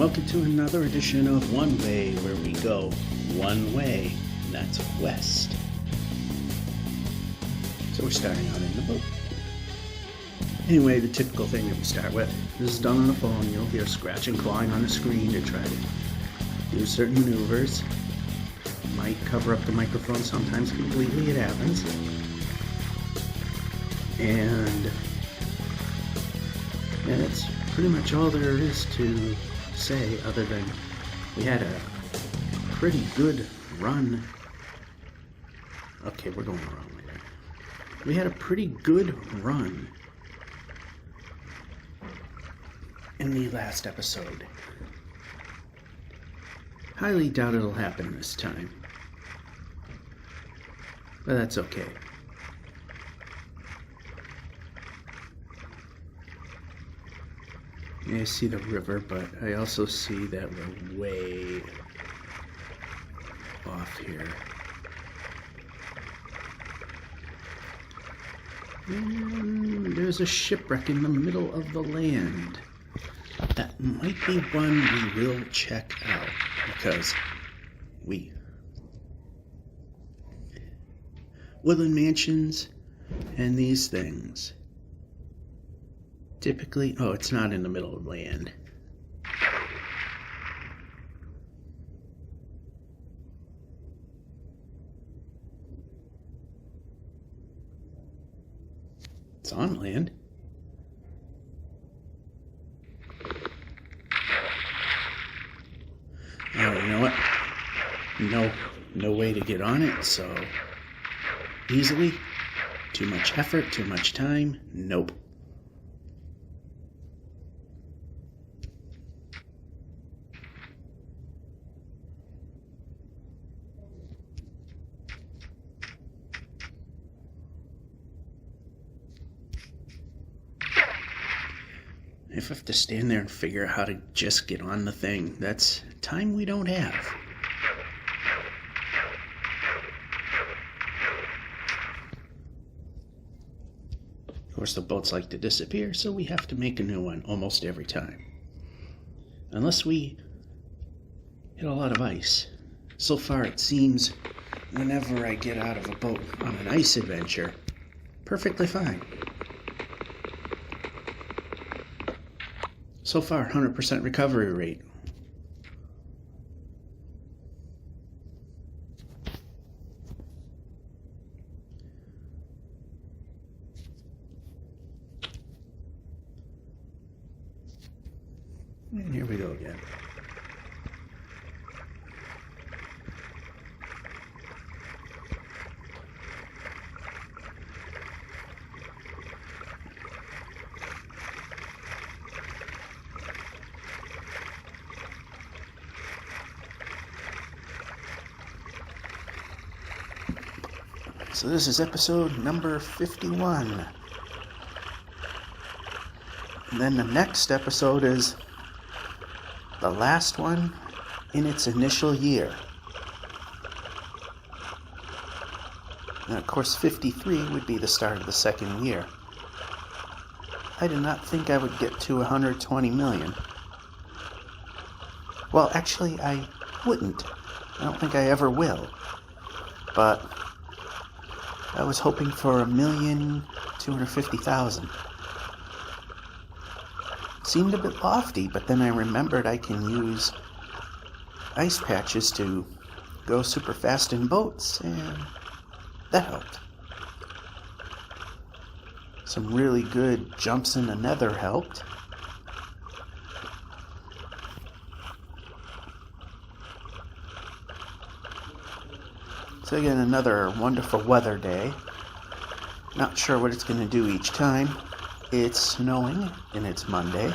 welcome to another edition of One Way, where we go one way, and that's west. So we're starting out in the boat. Anyway, the typical thing that we start with, this is done on the phone. You'll hear scratching, clawing on the screen to try to do certain maneuvers. Might cover up the microphone sometimes completely, it happens. And that's pretty much all there is to say, other than we had a pretty good run. Okay, we're going the wrong way there. We had a pretty good run in the last episode. Highly doubt it'll happen this time, but that's okay. I see the river, but I also see that we're way off here. And there's a shipwreck in the middle of the land. That might be one we will check out, because woodland mansions and these things typically, it's not in the middle of land. It's on land. Oh, you know what? No way to get on it, so easily. Too much effort, too much time. Nope. If I have to stand there and figure out how to just get on the thing, that's time we don't have. Of course, the boats like to disappear, so we have to make a new one almost every time. Unless we hit a lot of ice. So far, it seems whenever I get out of a boat on an ice adventure, perfectly fine. So far, 100% recovery rate. And here we go again. So this is episode number 51. And then the next episode is the last one in its initial year. And of course 53 would be the start of the second year. I did not think I would get to 120 million. Well, actually I wouldn't. I don't think I ever will. But I was hoping for 1,250,000. Seemed a bit lofty, but then I remembered I can use ice patches to go super fast in boats, and that helped. Some really good jumps in the nether helped. So again, another wonderful weather day. Not sure what it's going to do each time. It's snowing, and it's Monday.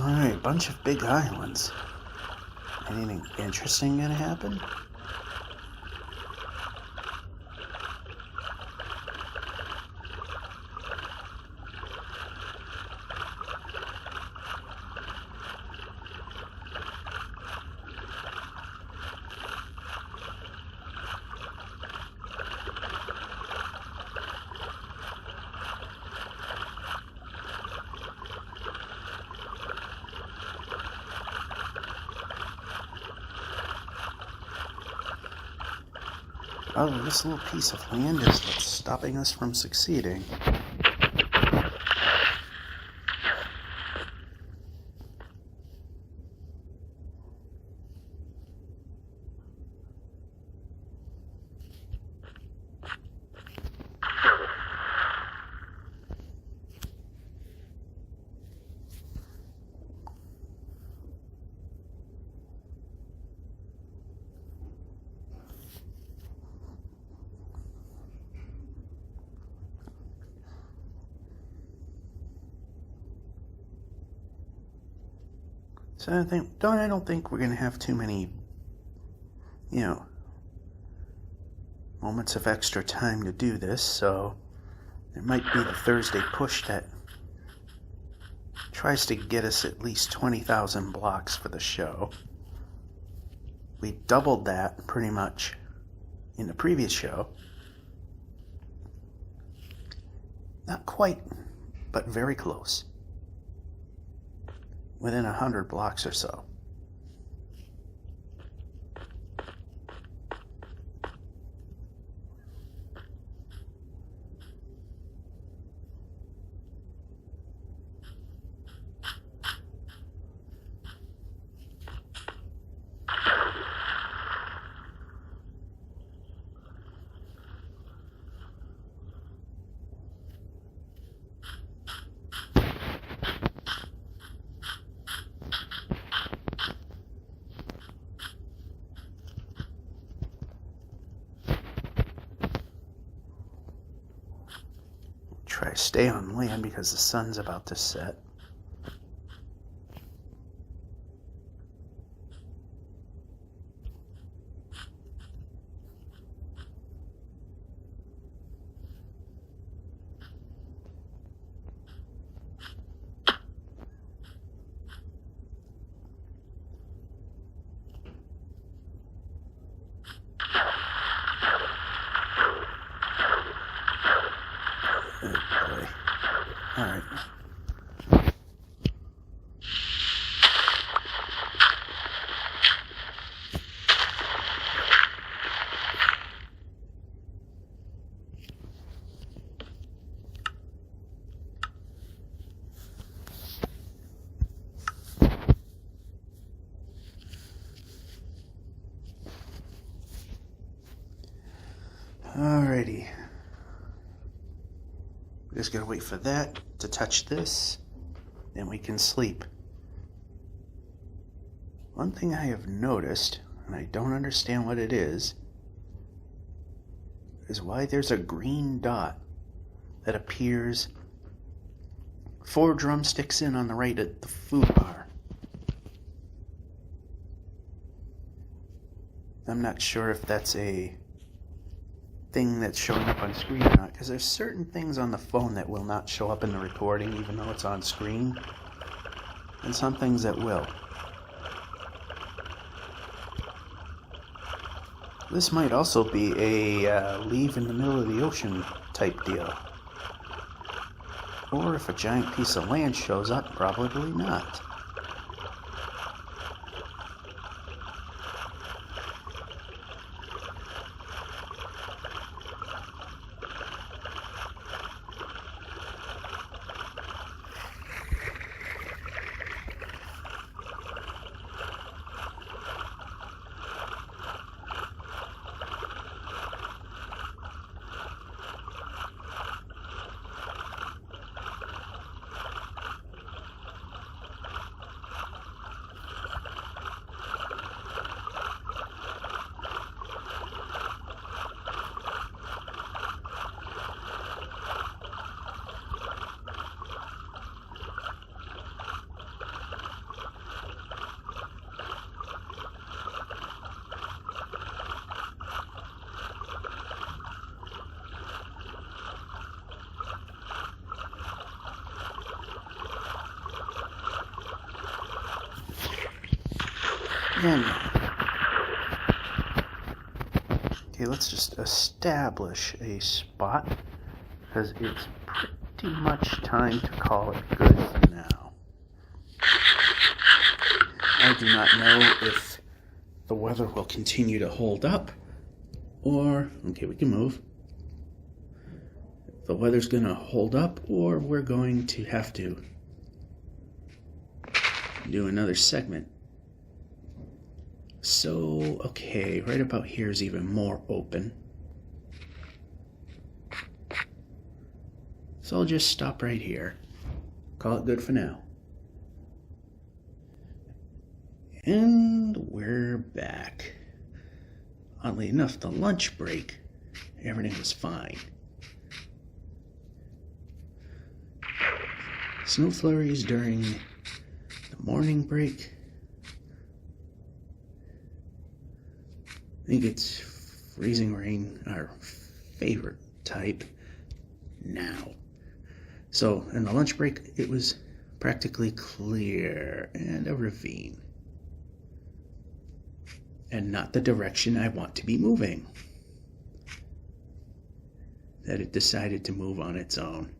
Alright, bunch of big islands. Anything interesting gonna happen? Oh, this little piece of land is what's stopping us from succeeding. So I don't think we're going to have too many, moments of extra time to do this, so it might be the Thursday push that tries to get us at least 20,000 blocks for the show. We doubled that pretty much in the previous show. Not quite, but very close. Within 100 blocks or so. Try to stay on land because the sun's about to set. Alright. Alrighty. We're just gonna wait for that to touch this, then we can sleep. One thing I have noticed, and I don't understand what it is why there's a green dot that appears 4 drumsticks in on the right at the food bar. I'm not sure if that's a thing that's showing up on screen or not, because there's certain things on the phone that will not show up in the recording even though it's on screen, and some things that will. This might also be a leave in the middle of the ocean type deal. Or if a giant piece of land shows up, probably not. And okay, let's just establish a spot, because it's pretty much time to call it good for now. I do not know if the weather will continue to hold up, or, okay, we can move. The weather's going to hold up, or we're going to have to do another segment. So, okay, right about here is even more open. So I'll just stop right here. Call it good for now. And we're back. Oddly enough, the lunch break, everything was fine. Snow flurries during the morning break. I think it's freezing rain, our favorite type now. So in the lunch break, it was practically clear and a ravine. And not the direction I want to be moving. That it decided to move on its own.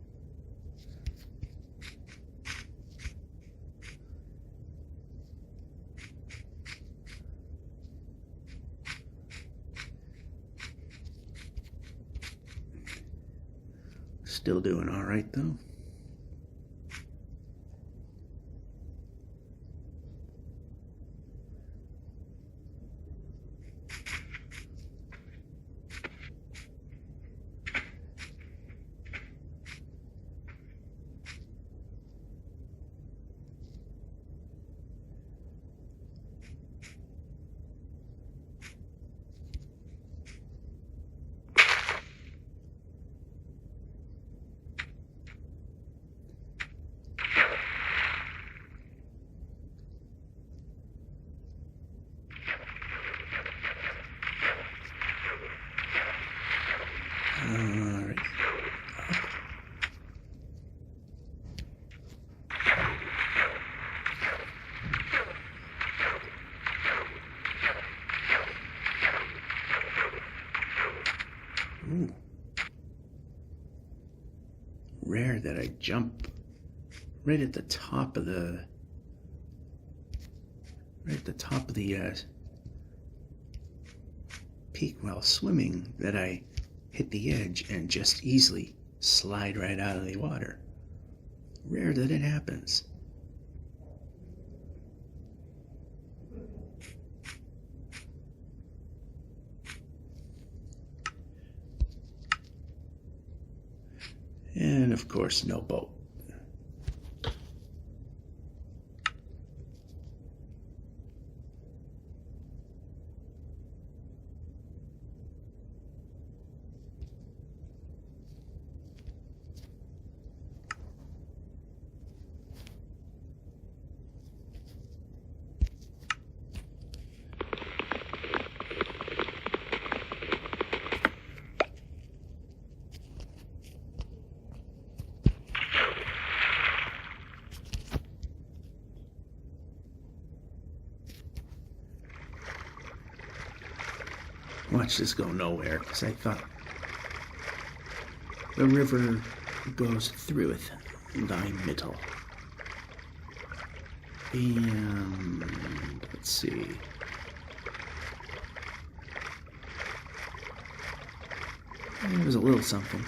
Still doing all right, though. Alright. Ooh. Rare that I jump right at the top of the peak while swimming, that I hit the edge and just easily slide right out of the water. Rare that it happens. And of course, no boat. Watch this go nowhere, because I thought the river goes through it, thy middle. And let's see. It was a little something.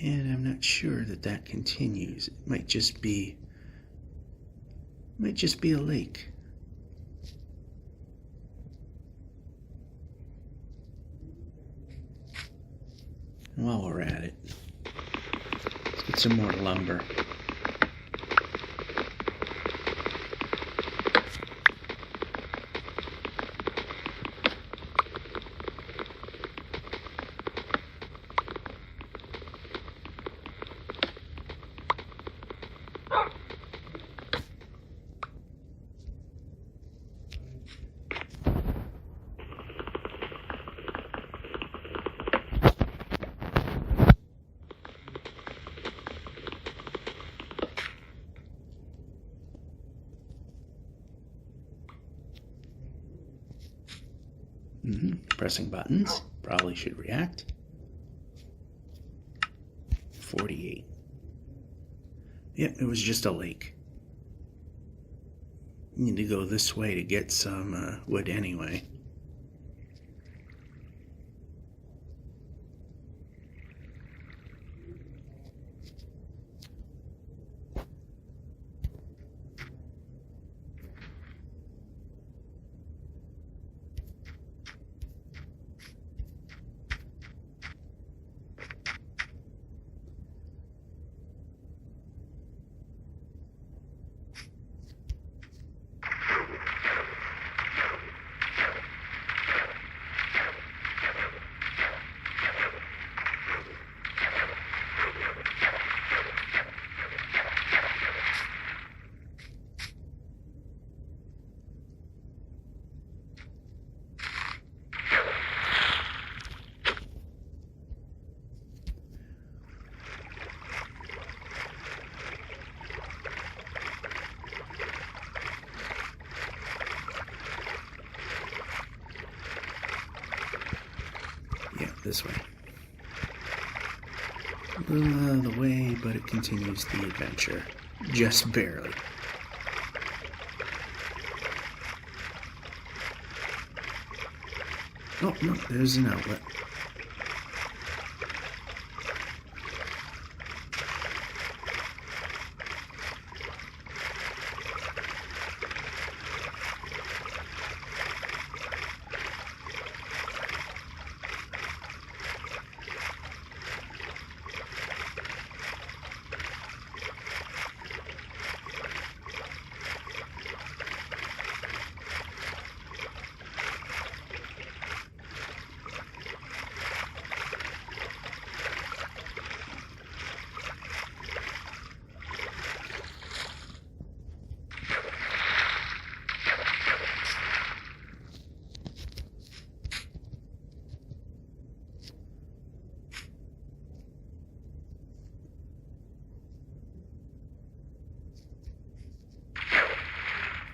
And I'm not sure that that continues. It might just be a lake. While we're at it, let's get some more lumber. Pressing buttons probably should react. 48. Yep, it was just a lake. Need to go this way to get some wood anyway. Yeah, this way. A little out of the way, but it continues the adventure. Just barely. Oh, no, there's an outlet.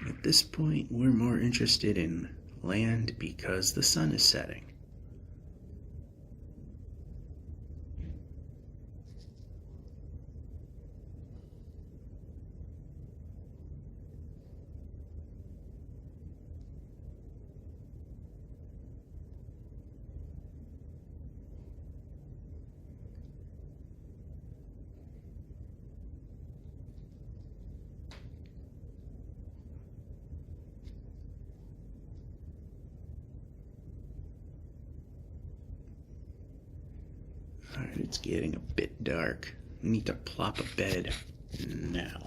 At this point, we're more interested in land because the sun is setting. Alright, it's getting a bit dark. We need to plop a bed now.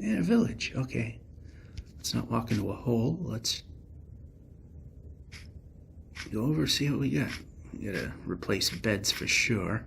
And a village, okay. Let's not walk into a hole. Let's go over, see what we got. We gotta replace beds for sure.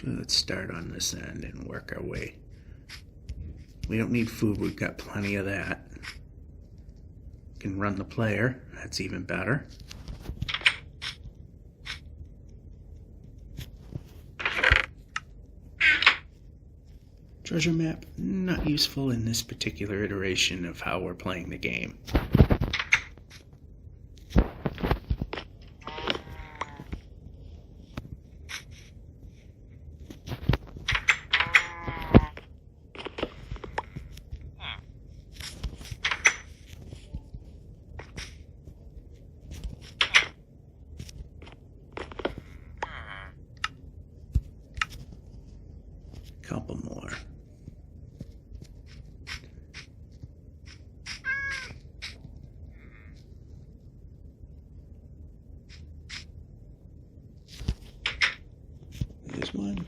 Let's start on this end and work our way. We don't need food, we've got plenty of that. Can run the player, that's even better. Treasure map, not useful in this particular iteration of how we're playing the game. Couple more. There's one.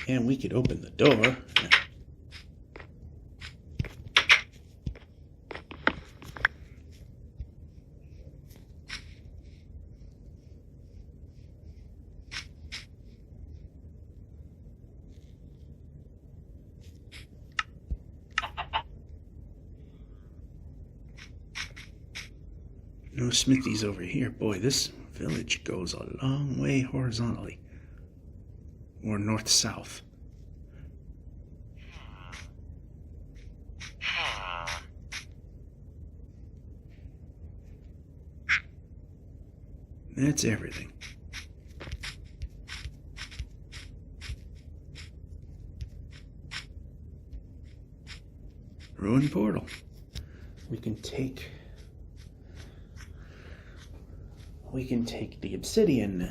And we could open the door. No smithies over here. Boy, this village goes a long way horizontally. Or north-south. That's everything. Ruined portal. We can take the obsidian,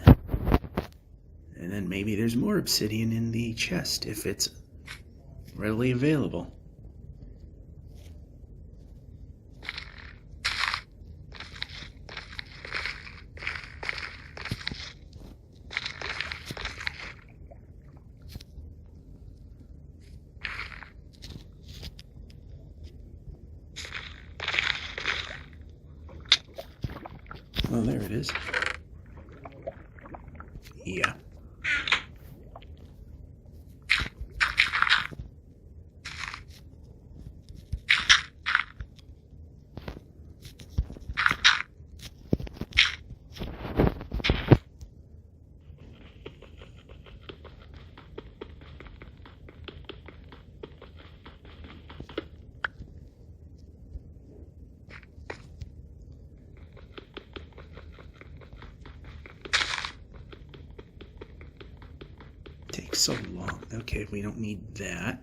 and then maybe there's more obsidian in the chest if it's readily available. Oh, there it is. Yeah. Takes so long. Okay, we don't need that.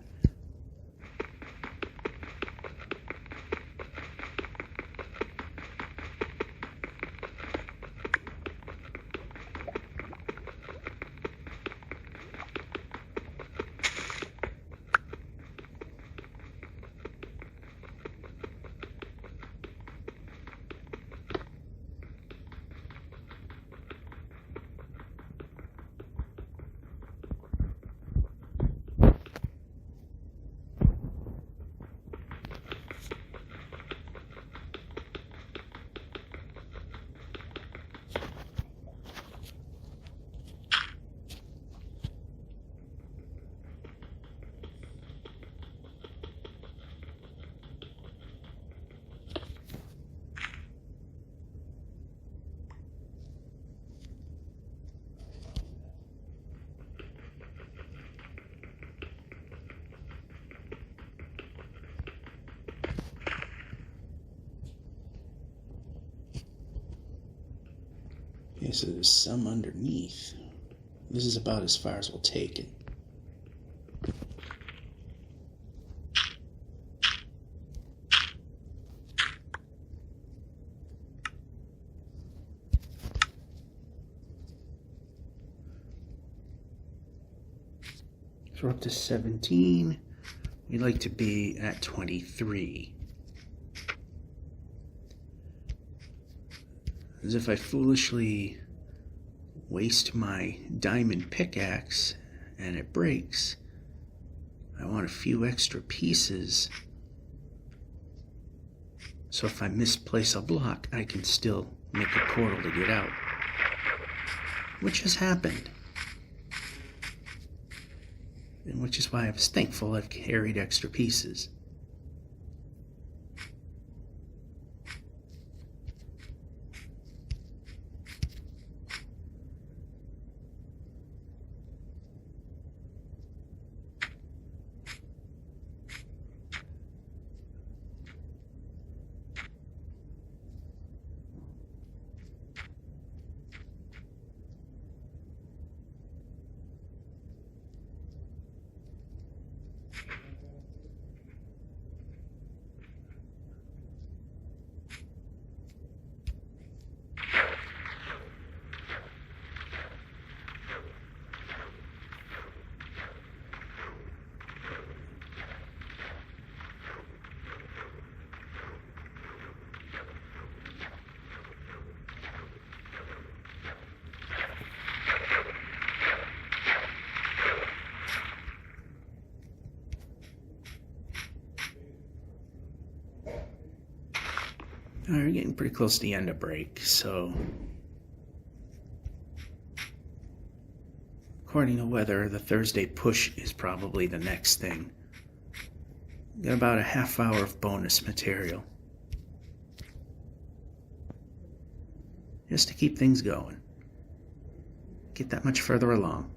Okay, so there's some underneath. This is about as far as we'll take it. So we're up to 17. We'd like to be at 23. As if I foolishly waste my diamond pickaxe and it breaks, I want a few extra pieces. So if I misplace a block, I can still make a portal to get out. Which has happened. And which is why I was thankful I've carried extra pieces. Alright, we're getting pretty close to the end of break, so according to weather, the Thursday push is probably the next thing. Got about a half hour of bonus material, just to keep things going. Get that much further along.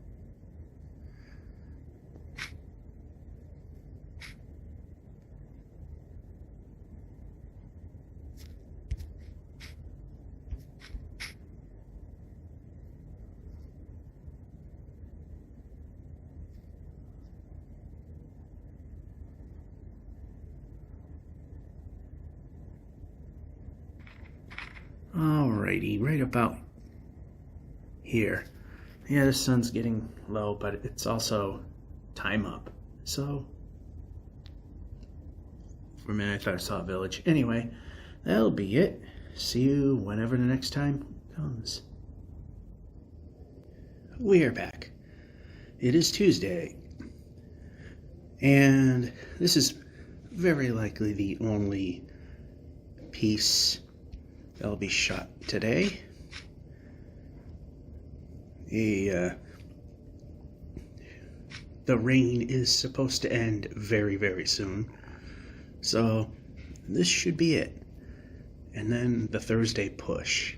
Alrighty, right about here. Yeah, the sun's getting low, but it's also time up. So, for a minute I thought I saw a village. Anyway, that'll be it. See you whenever the next time comes. We're back. It is Tuesday. And this is very likely the only piece that'll be shot today. The rain is supposed to end very, very soon. So this should be it. And then the Thursday push.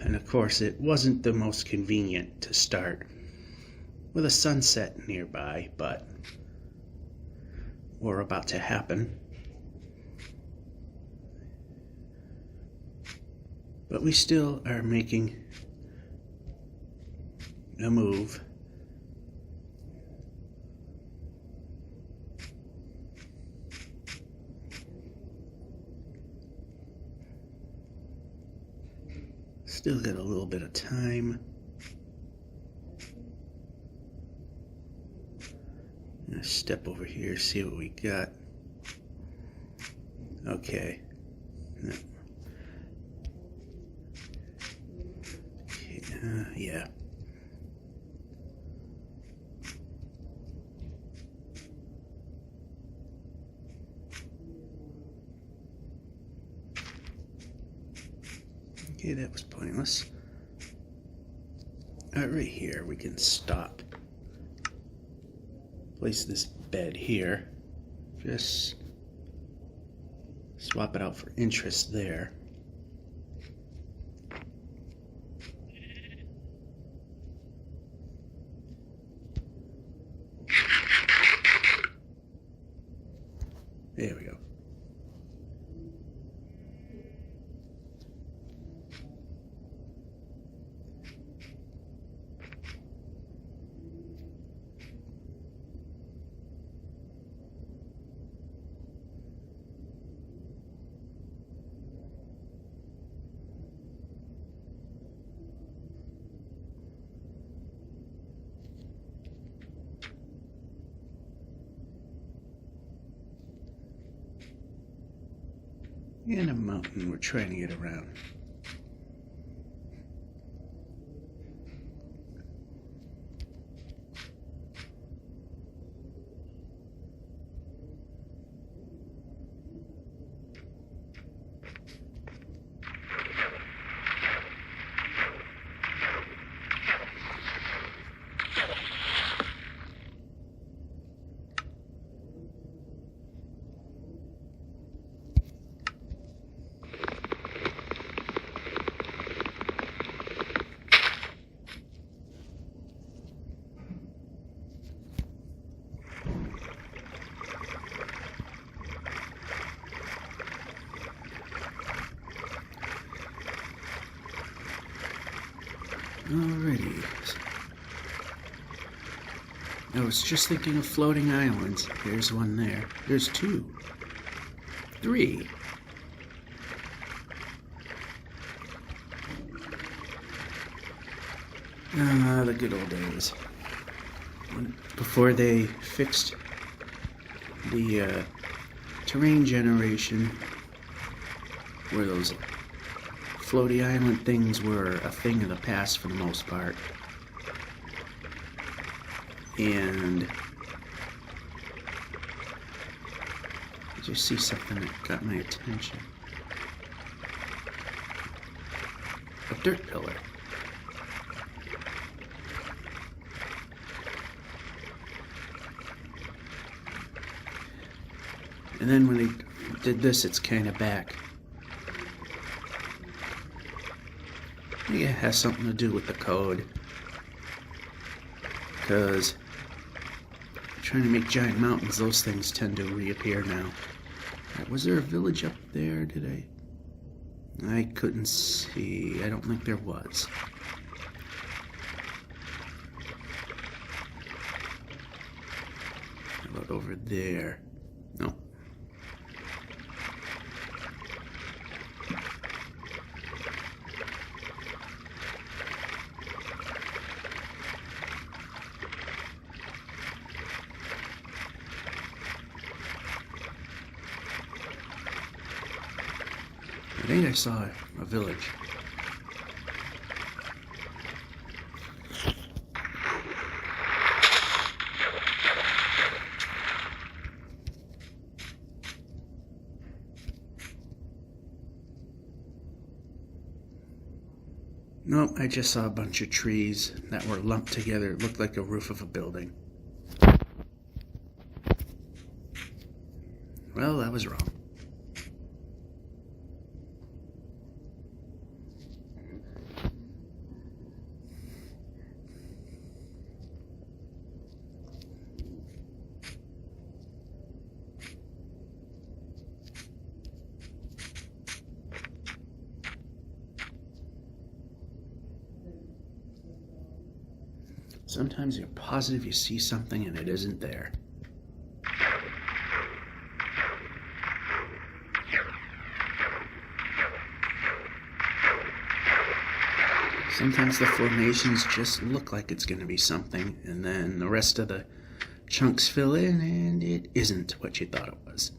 And of course it wasn't the most convenient to start with a sunset nearby, but or about to happen. But we still are making a move. Still got a little bit of time. I'm gonna step over here, see what we got. Okay. Yeah. Okay, that was pointless. Right here we can stop. Place this bed here. Just swap it out for interest there. There we go. And a mountain we're trying to get around. Alrighty. I was just thinking of floating islands. There's one there. There's two. Three. The good old days. Before they fixed the terrain generation, where those floaty island things were a thing of the past for the most part. And just see something that got my attention. A dirt pillar. And then when they did this, it's kind of back. Maybe it has something to do with the code. Because trying to make giant mountains, those things tend to reappear now. Was there a village up there? I couldn't see. I don't think there was. How about over there? No. I think I saw a village. Nope, I just saw a bunch of trees that were lumped together. It looked like the roof of a building. Well, I was wrong. Sometimes you're positive you see something and it isn't there. Sometimes the formations just look like it's going to be something, and then the rest of the chunks fill in and it isn't what you thought it was.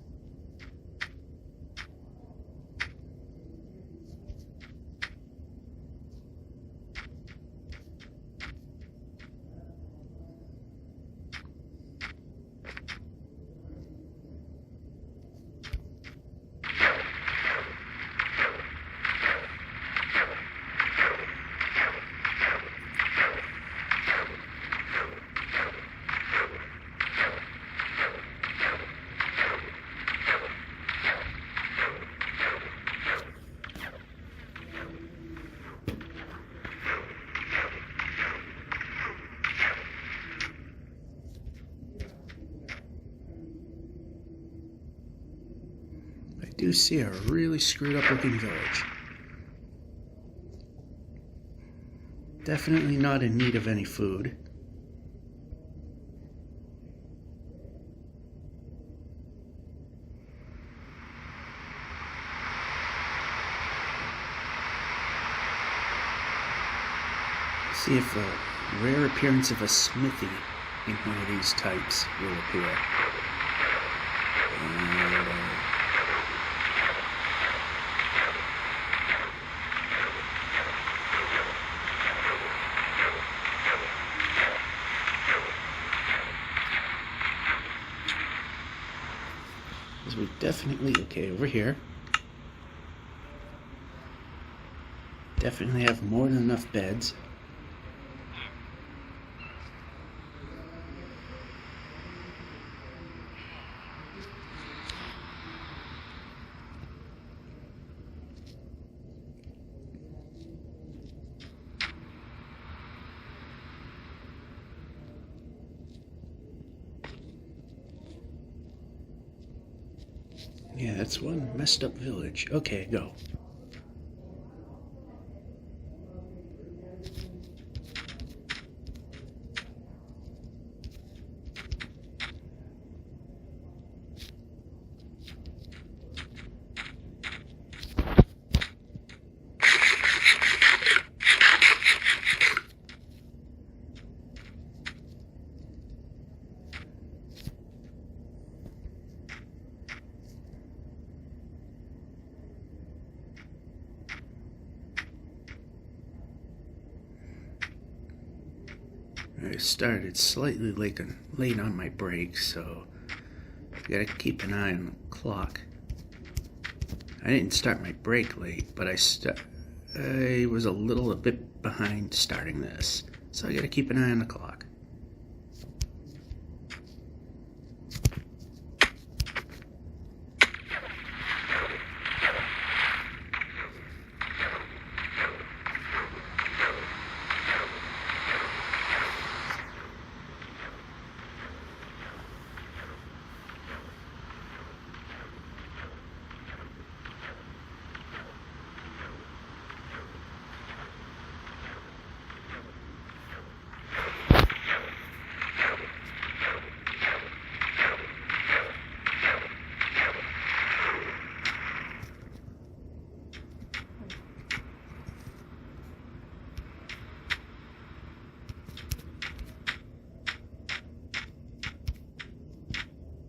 I do see a really screwed up looking village. Definitely not in need of any food. See if a rare appearance of a smithy in one of these types will appear. Because we definitely, okay, over here. Definitely have more than enough beds. Yeah, that's one messed up village. Okay, go. I started slightly late on my brakes, so Gotta keep an eye on the clock. I didn't start my break late, but I was a bit behind starting this. So I gotta keep an eye on the clock.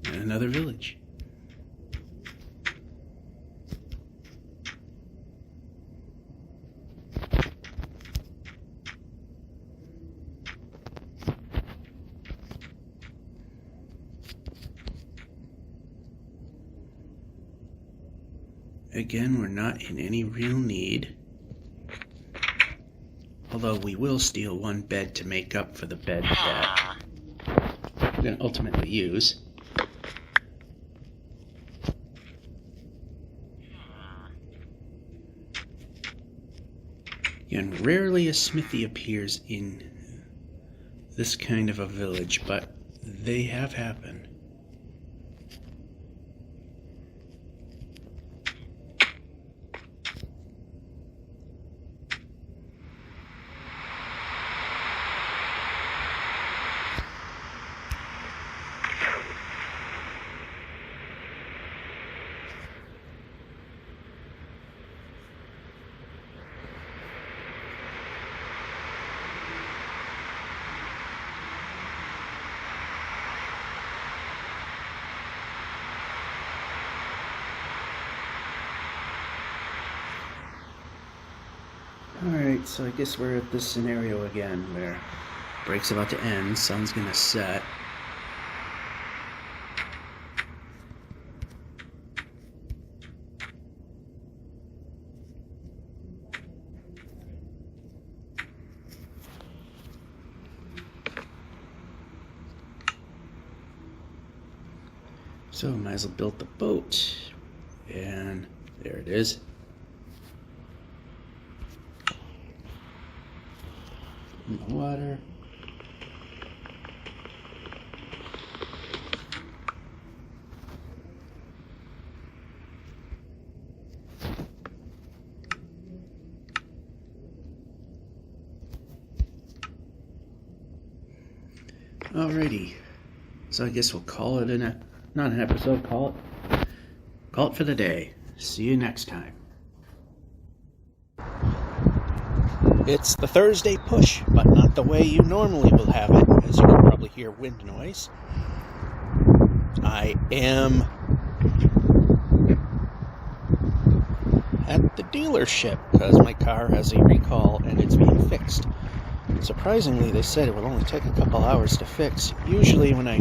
Another village. Again, we're not in any real need. Although we will steal one bed to make up for the bed that we're going to ultimately use. And rarely a smithy appears in this kind of a village, but they have happened. Alright, so I guess we're at this scenario again where break's about to end, sun's gonna set. So might as well build the boat, and there it is. In the water. Alrighty, so I guess we'll call it not an episode, call it for the day. See you next time. It's the Thursday push, but not the way you normally will have it, as you can probably hear wind noise. I am at the dealership because my car has a recall and it's being fixed. Surprisingly, they said it would only take a couple hours to fix. Usually when I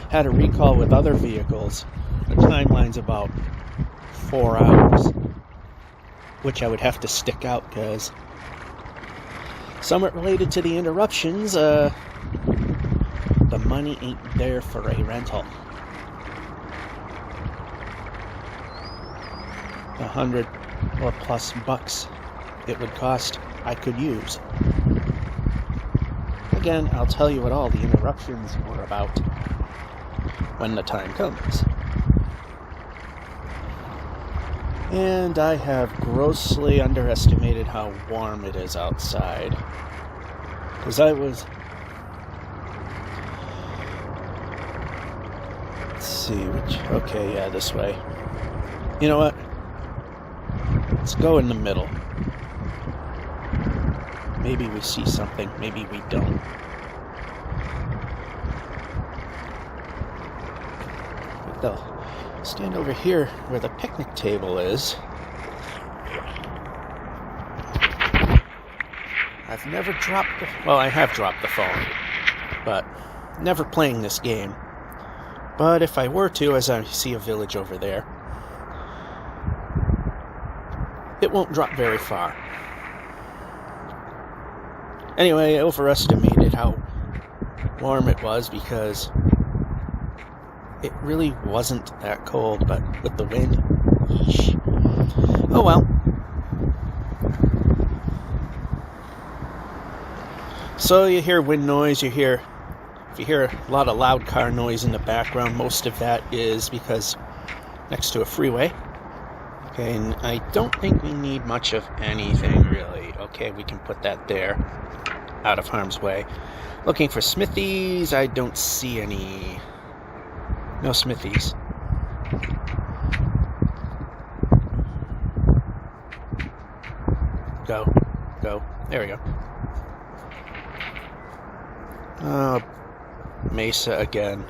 had a recall with other vehicles, the timeline's about 4 hours, which I would have to stick out because somewhat related to the interruptions, the money ain't there for a rental. $100 or plus bucks it would cost I could use. Again, I'll tell you what all the interruptions were about when the time comes. And I have grossly underestimated how warm it is outside. Because let's see, okay, yeah, this way. You know what? Let's go in the middle. Maybe we see something, maybe we don't. They'll stand over here where the picnic table is. I've never I have dropped the phone, but never playing this game. But if I were to, as I see a village over there, it won't drop very far. Anyway, I overestimated how warm it was because it really wasn't that cold, but with the wind, yeesh. Oh well. So you hear wind noise, if you hear a lot of loud car noise in the background, most of that is because next to a freeway. Okay, and I don't think we need much of anything really. Okay, we can put that there, out of harm's way. Looking for smithies, I don't see any. No smithies. Go. There we go. Mesa again.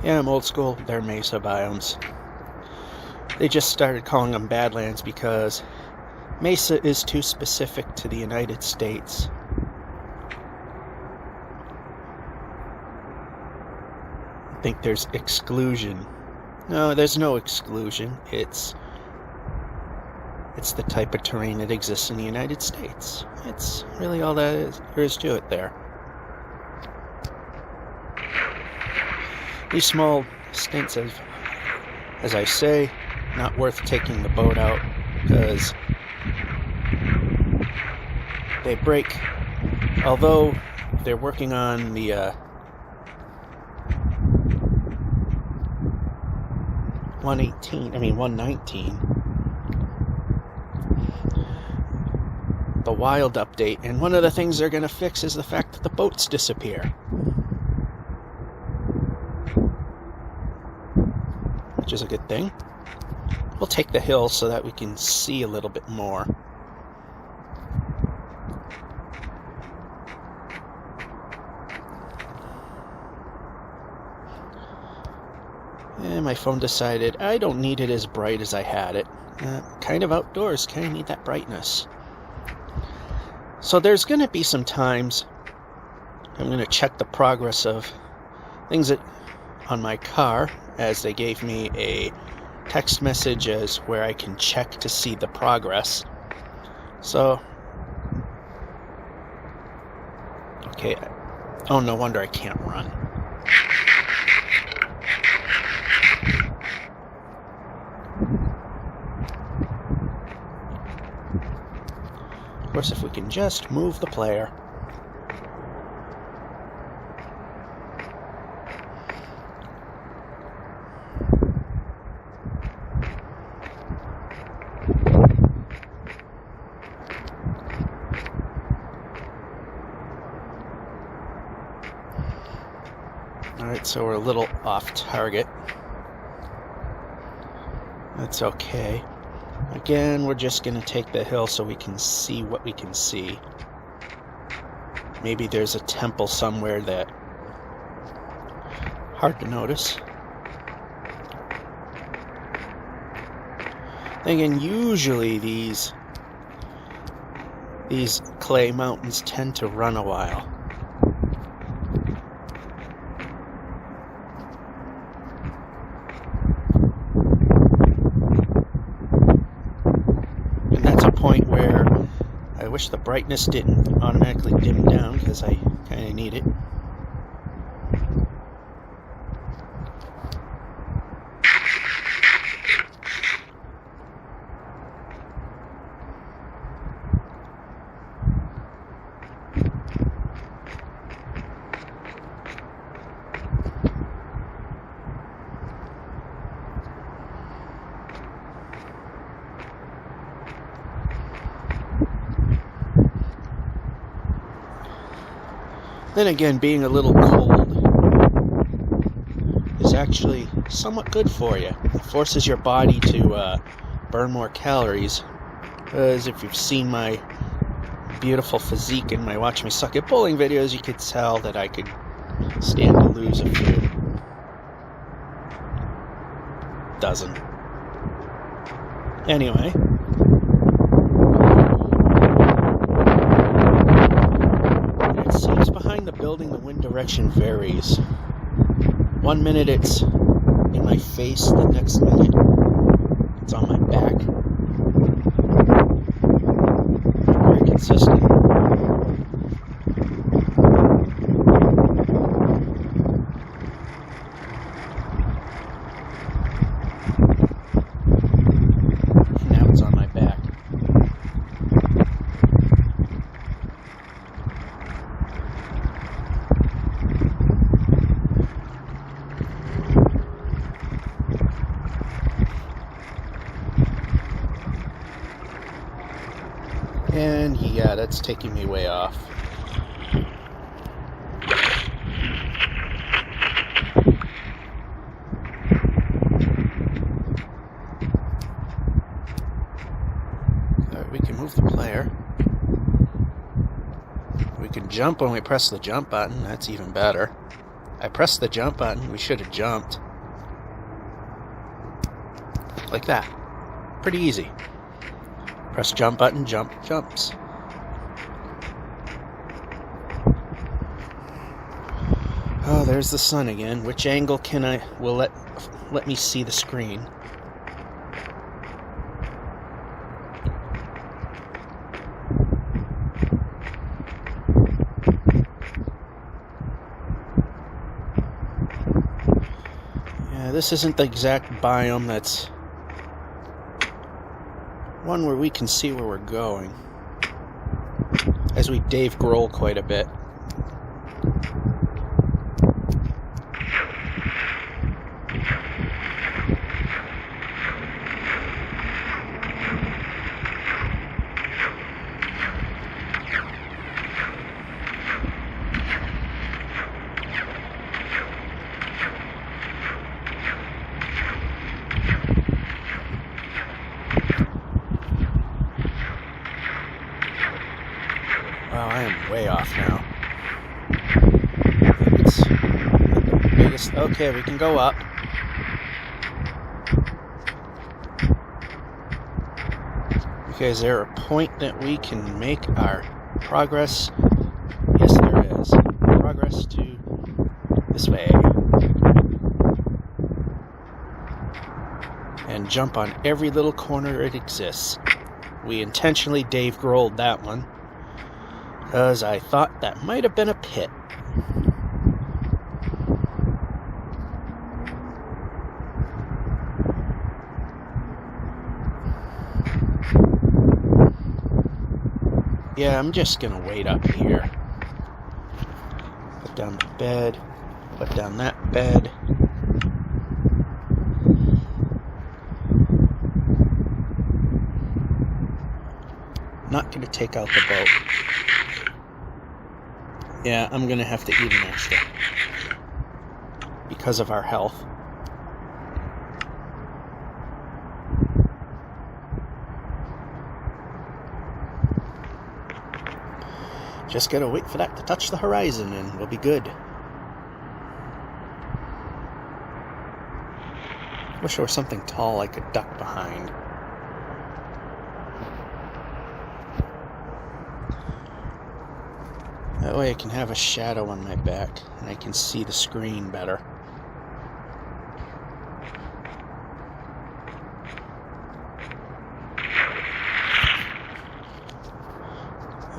Yeah, I'm old school. They're mesa biomes. They just started calling them Badlands because mesa is too specific to the United States. I think there's exclusion. No, there's no exclusion. It's the type of terrain that exists in the United States. It's really all there is to it there. These small stints of, as I say, not worth taking the boat out because they break. Although they're working on the 119, the wild update, and one of the things they're going to fix is the fact that the boats disappear, which is a good thing. We'll take the hill so that we can see a little bit more. And my phone decided I don't need it as bright as I had it. Kind of outdoors, kind of need that brightness. So there's going to be some times I'm going to check the progress of things that on my car, as they gave me a text message as where I can check to see the progress. So, okay. Oh, no wonder I can't run. Of course, if we can just move the player. Alright, so we're a little off target. That's okay. Again, we're just going to take the hill so we can see what we can see. Maybe there's a temple somewhere that... hard to notice. Again, usually these clay mountains tend to run a while. Point where I wish the brightness didn't automatically dim down because I kind of need it. Then again, being a little cold is actually somewhat good for you. It forces your body to burn more calories. Because if you've seen my beautiful physique in my Watch Me Suck at Bowling videos, you could tell that I could stand to lose a few dozen. Anyway. Behind the building, the wind direction varies. 1 minute it's in my face, the next minute it's on my back. Very consistent. Now it's on my back. And yeah, that's taking me way off. Alright, we can move the player. We can jump when we press the jump button. That's even better. I pressed the jump button. We should have jumped. Like that. Pretty easy. Press jump button, jumps. Oh, there's the sun again. Which angle will let me see the screen? Yeah, this isn't the exact biome that's one where we can see where we're going, as we Dave Grohl quite a bit. Wow, I am way off now. It's the biggest. Okay, we can go up. Okay, is there a point that we can make our progress? Yes, there is. Progress to this way. And jump on every little corner it exists. We intentionally Dave Grohl'd that one, because I thought that might have been a pit. Yeah, I'm just gonna wait up here. Put down the bed, put down that bed. Not gonna take out the boat. Yeah, I'm gonna have to eat an extra because of our health. Just gotta wait for that to touch the horizon and we'll be good. Wish there was something tall I could duck behind. That way I can have a shadow on my back and I can see the screen better.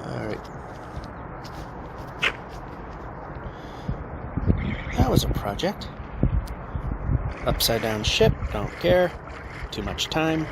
Alright. That was a project. Upside down ship, don't care. Too much time.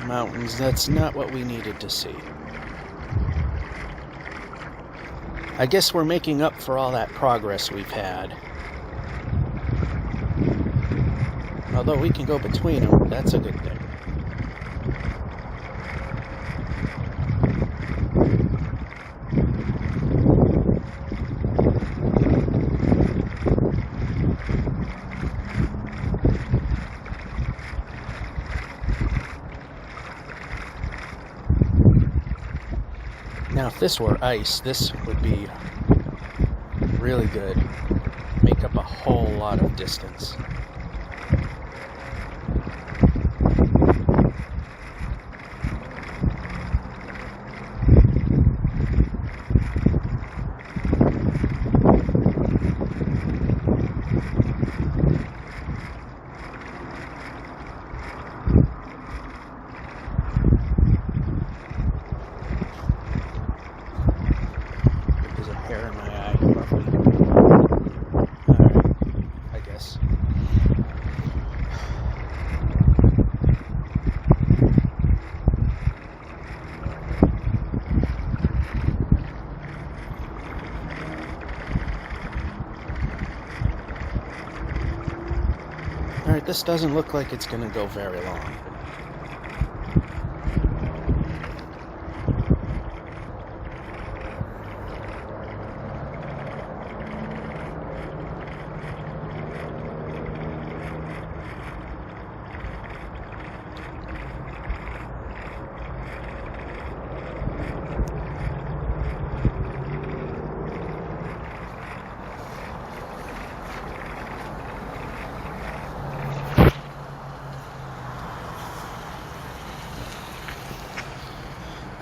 Mountains, that's not what we needed to see. I guess we're making up for all that progress we've had. Although we can go between them, that's a good thing. Now, if this were ice, this would be really good. Make up a whole lot of distance. Alright, this doesn't look like it's going to go very long.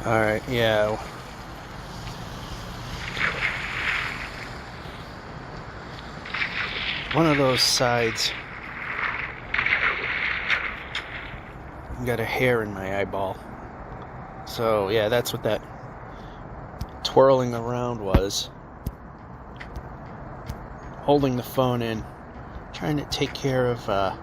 Alright, yeah. One of those sides got a hair in my eyeball. So, yeah, that's what that twirling around was. Holding the phone in, trying to take care of that.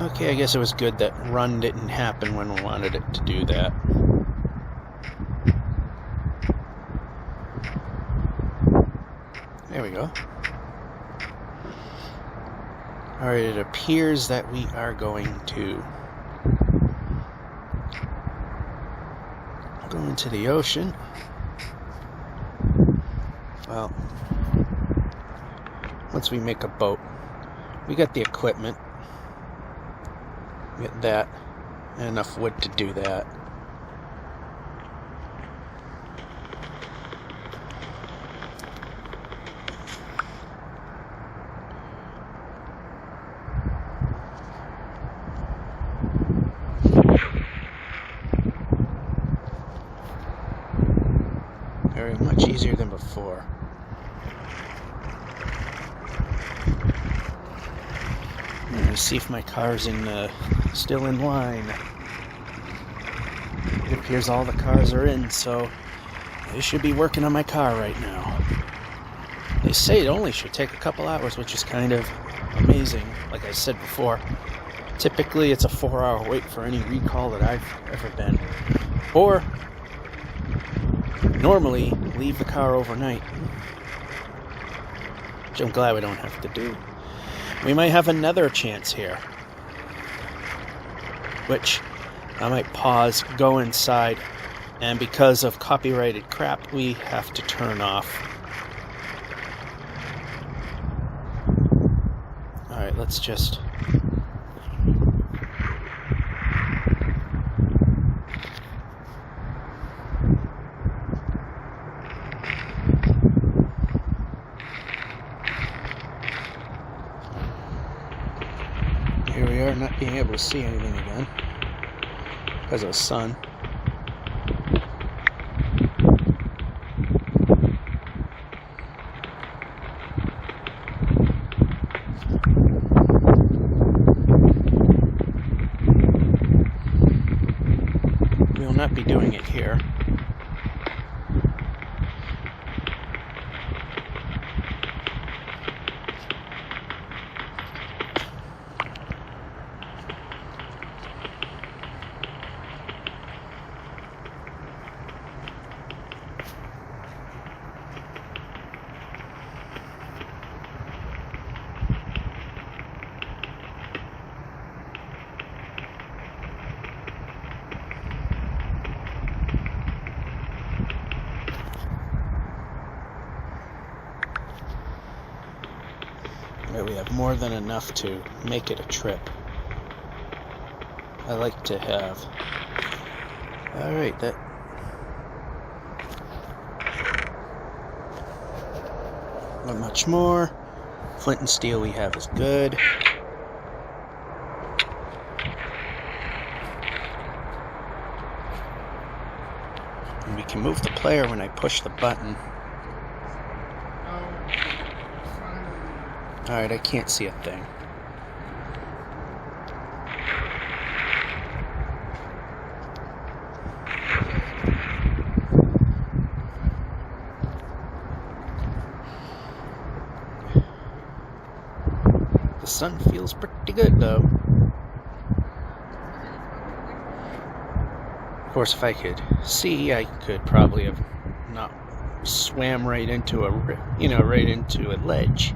Okay, I guess it was good that run didn't happen when we wanted it to do that. There we go. Alright, it appears that we are going to go into the ocean. Well, once we make a boat, we got the equipment. Get that, and enough wood to do that. Very much easier than before. Let's see if my car's still in line. It appears all the cars are in, so they should be working on my car right now. They say it only should take a couple hours, which is kind of amazing. Like I said before, typically it's a 4-hour wait for any recall that I've ever been. Or normally leave the car overnight, which I'm glad we don't have to do. We might have another chance here, which I might pause, go inside, and because of copyrighted crap, we have to turn off. Alright, let's just... being able to see anything again because of the sun. We will not be doing it here. We have more than enough to make it a trip. I like to have. Alright, that. Not much more. Flint and steel we have is good. And we can move the player when I push the button. Alright, I can't see a thing. The sun feels pretty good, though. Of course, if I could see, I could probably have not swam right into right into a ledge.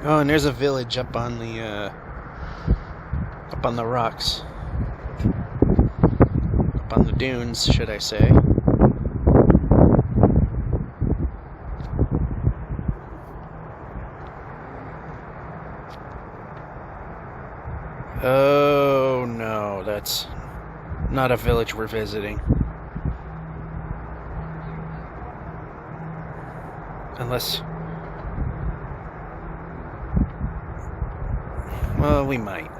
Oh, and there's a village up on the rocks. Up on the dunes, should I say. Oh, no, that's not a village we're visiting. Unless... well, we might.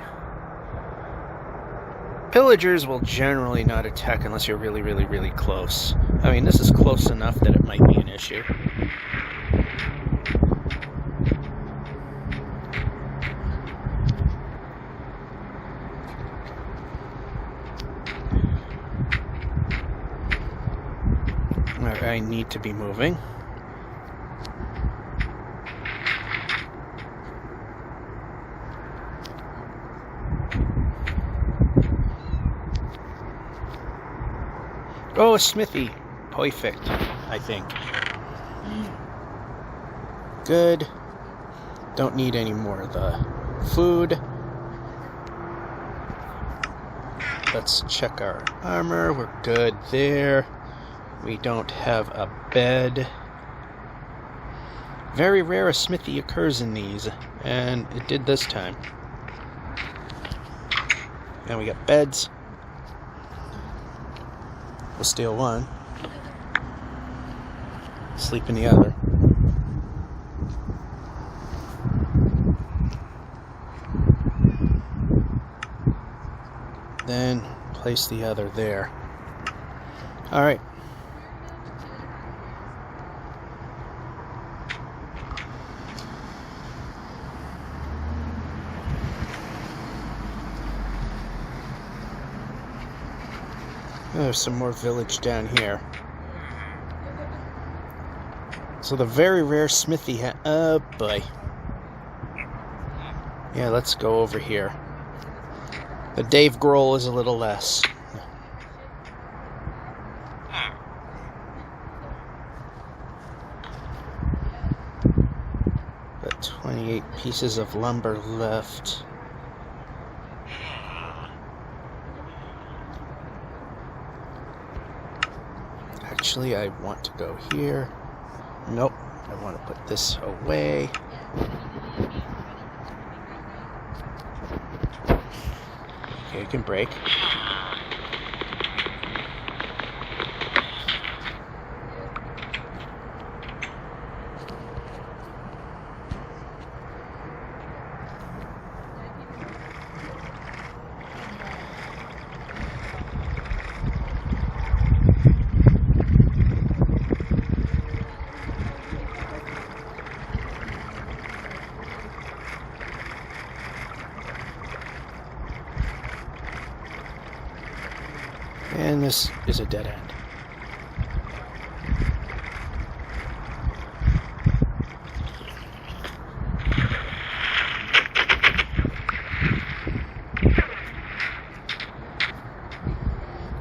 Pillagers will generally not attack unless you're really, really, really close. I mean, this is close enough that it might be an issue. I need to be moving. Oh, a smithy. Perfect, I think. Good. Don't need any more of the food. Let's check our armor. We're good there. We don't have a bed. Very rare a smithy occurs in these, and it did this time. And we got beds. We'll steal one. Sleep in the other. Then place the other there. Alright. There's some more village down here. So the very rare smithy oh boy. Yeah, let's go over here. The Dave Grohl is a little less. Got 28 pieces of lumber left. Actually, I want to go here. Nope. I want to put this away. Okay, it can break. And this is a dead end.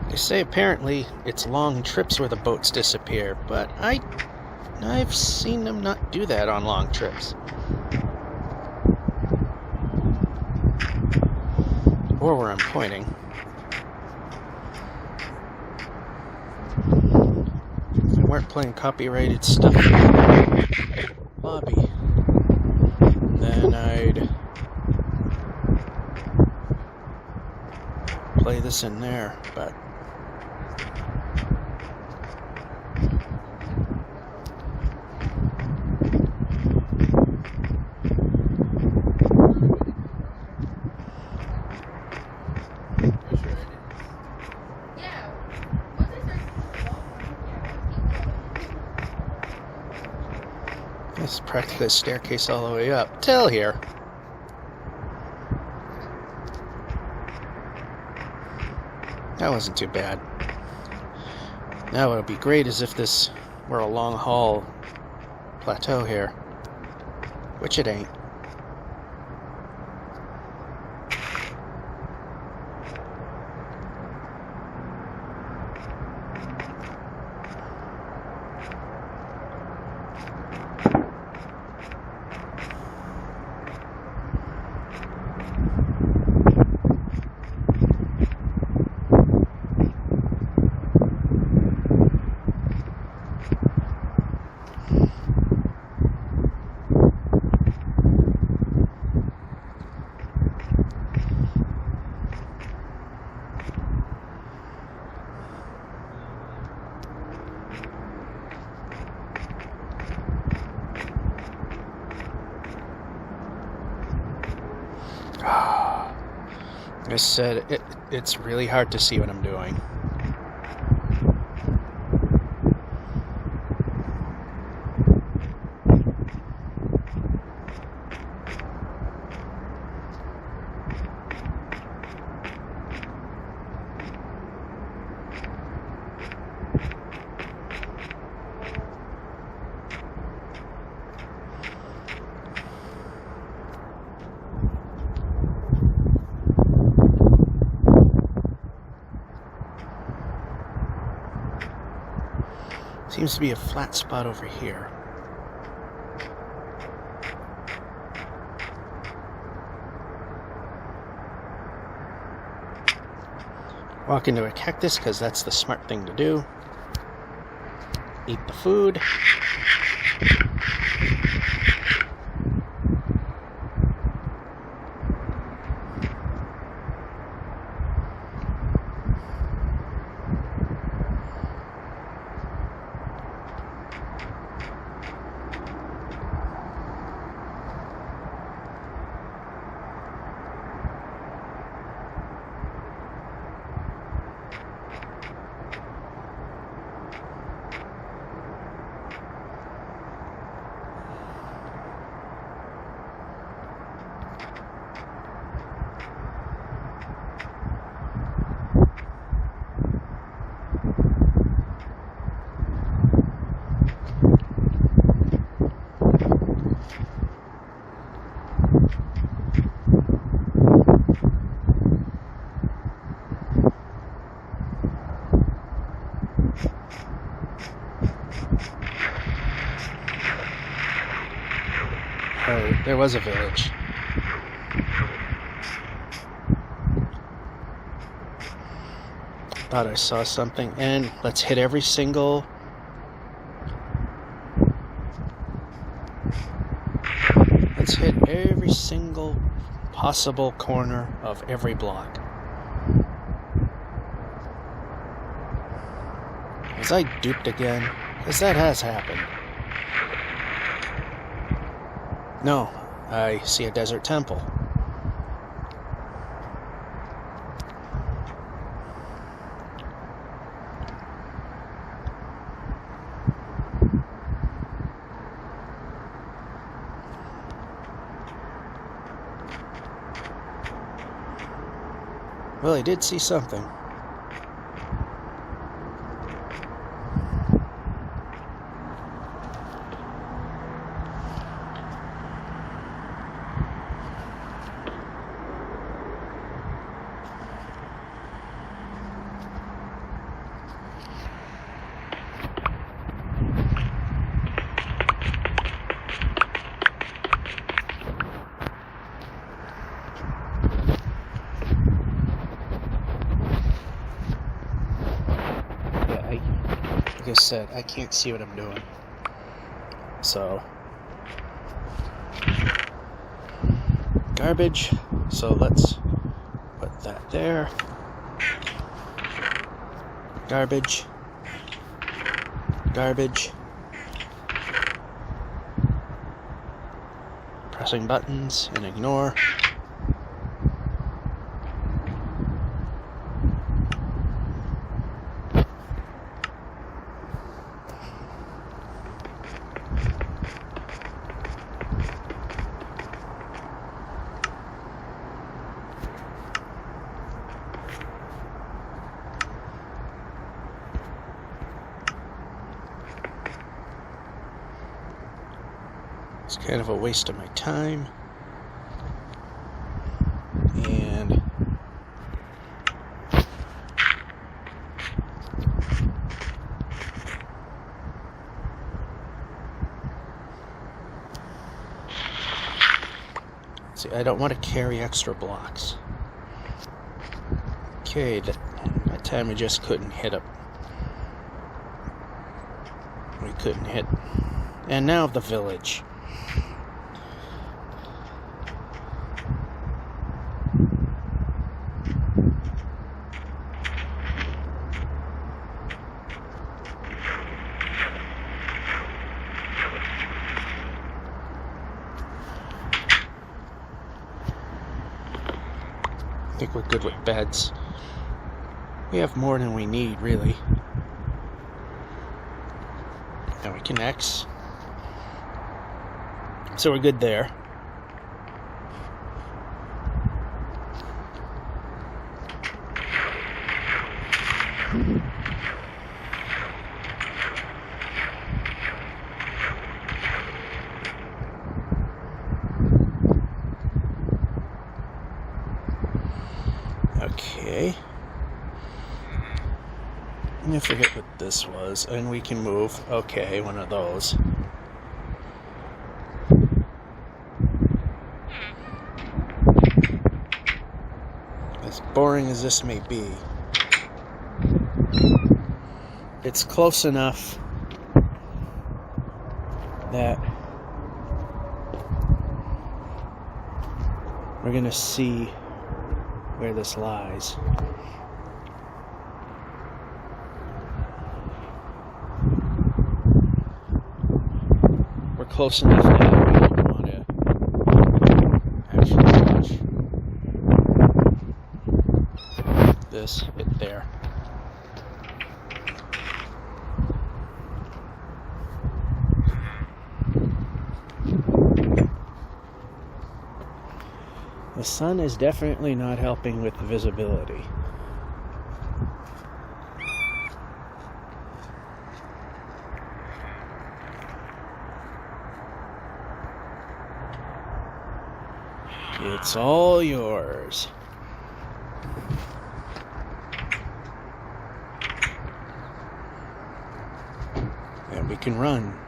They say apparently it's long trips where the boats disappear, but I've seen them not do that on long trips. Or where I'm pointing. If I weren't playing copyrighted stuff in the lobby, then I'd play this in there, but it's practically a staircase all the way up till here. That wasn't too bad. Now what would be great is if this were a long haul plateau here, which it ain't. I said, it's really hard to see what I'm doing. Seems to be a flat spot over here. Walk into a cactus because that's the smart thing to do. Eat the food. Oh, there was a village. Thought I saw something, and let's hit every single every single possible corner of every block. Was I duped again? Because that has happened. No, I see a desert temple. Well, I did see something. Like I said, I can't see what I'm doing. So, garbage. So let's put that there. Garbage. Garbage. Pressing buttons and ignore. It's kind of a waste of my time. And see, I don't want to carry extra blocks. Okay, that time we just couldn't hit up. We couldn't hit. And now the village. I think we're good with beds. We have more than we need, really. And we can X. So we're good there. Okay. I forget what this was, and we can move. Okay, one of those. As boring as this may be, it's close enough that we're gonna see where this lies. We're close enough now. We don't want to actually touch this hit there. The sun is definitely not helping with the visibility. It's all yours. And we can run.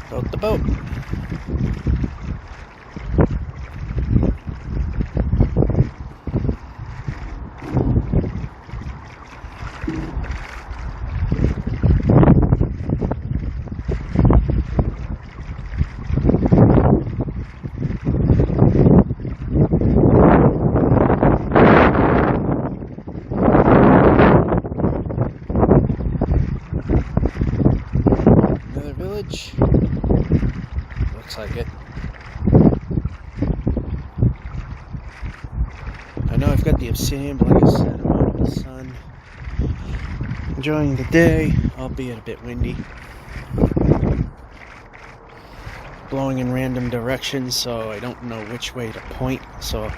Built the boat. Another village. Looks like it. I know I've got the obsidian, but like I said, I'm out in the sun. Enjoying the day, albeit a bit windy. Blowing in random directions, so I don't know which way to point, so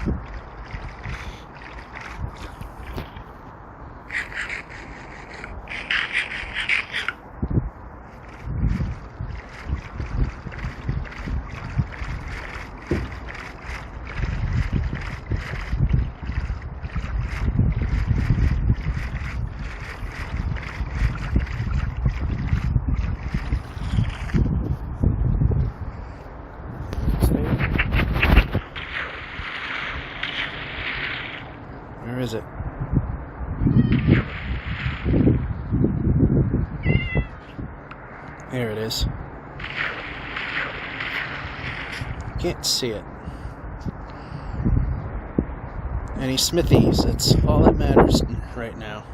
where is it? There it is. Can't see it. Any smithies, that's all that matters right now.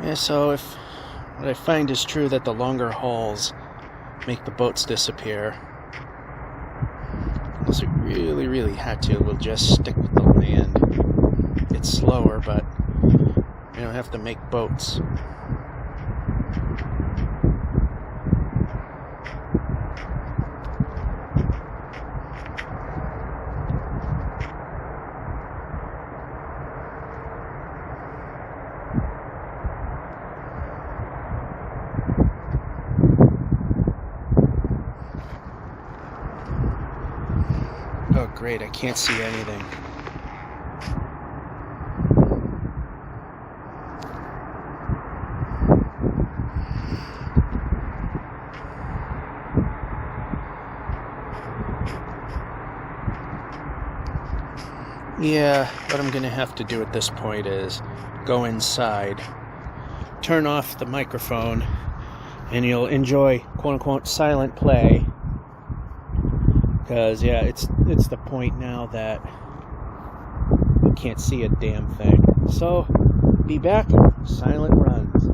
Yeah, so if what I find is true that the longer hauls make the boats disappear, unless we really, really had to, we'll just stick with the land. It's slower, but we don't have to make boats. Oh great, I can't see anything. Yeah, what I'm gonna have to do at this point is go inside, turn off the microphone, and you'll enjoy quote-unquote silent play. Because, yeah, it's the point now that you can't see a damn thing. So, be back, silent runs.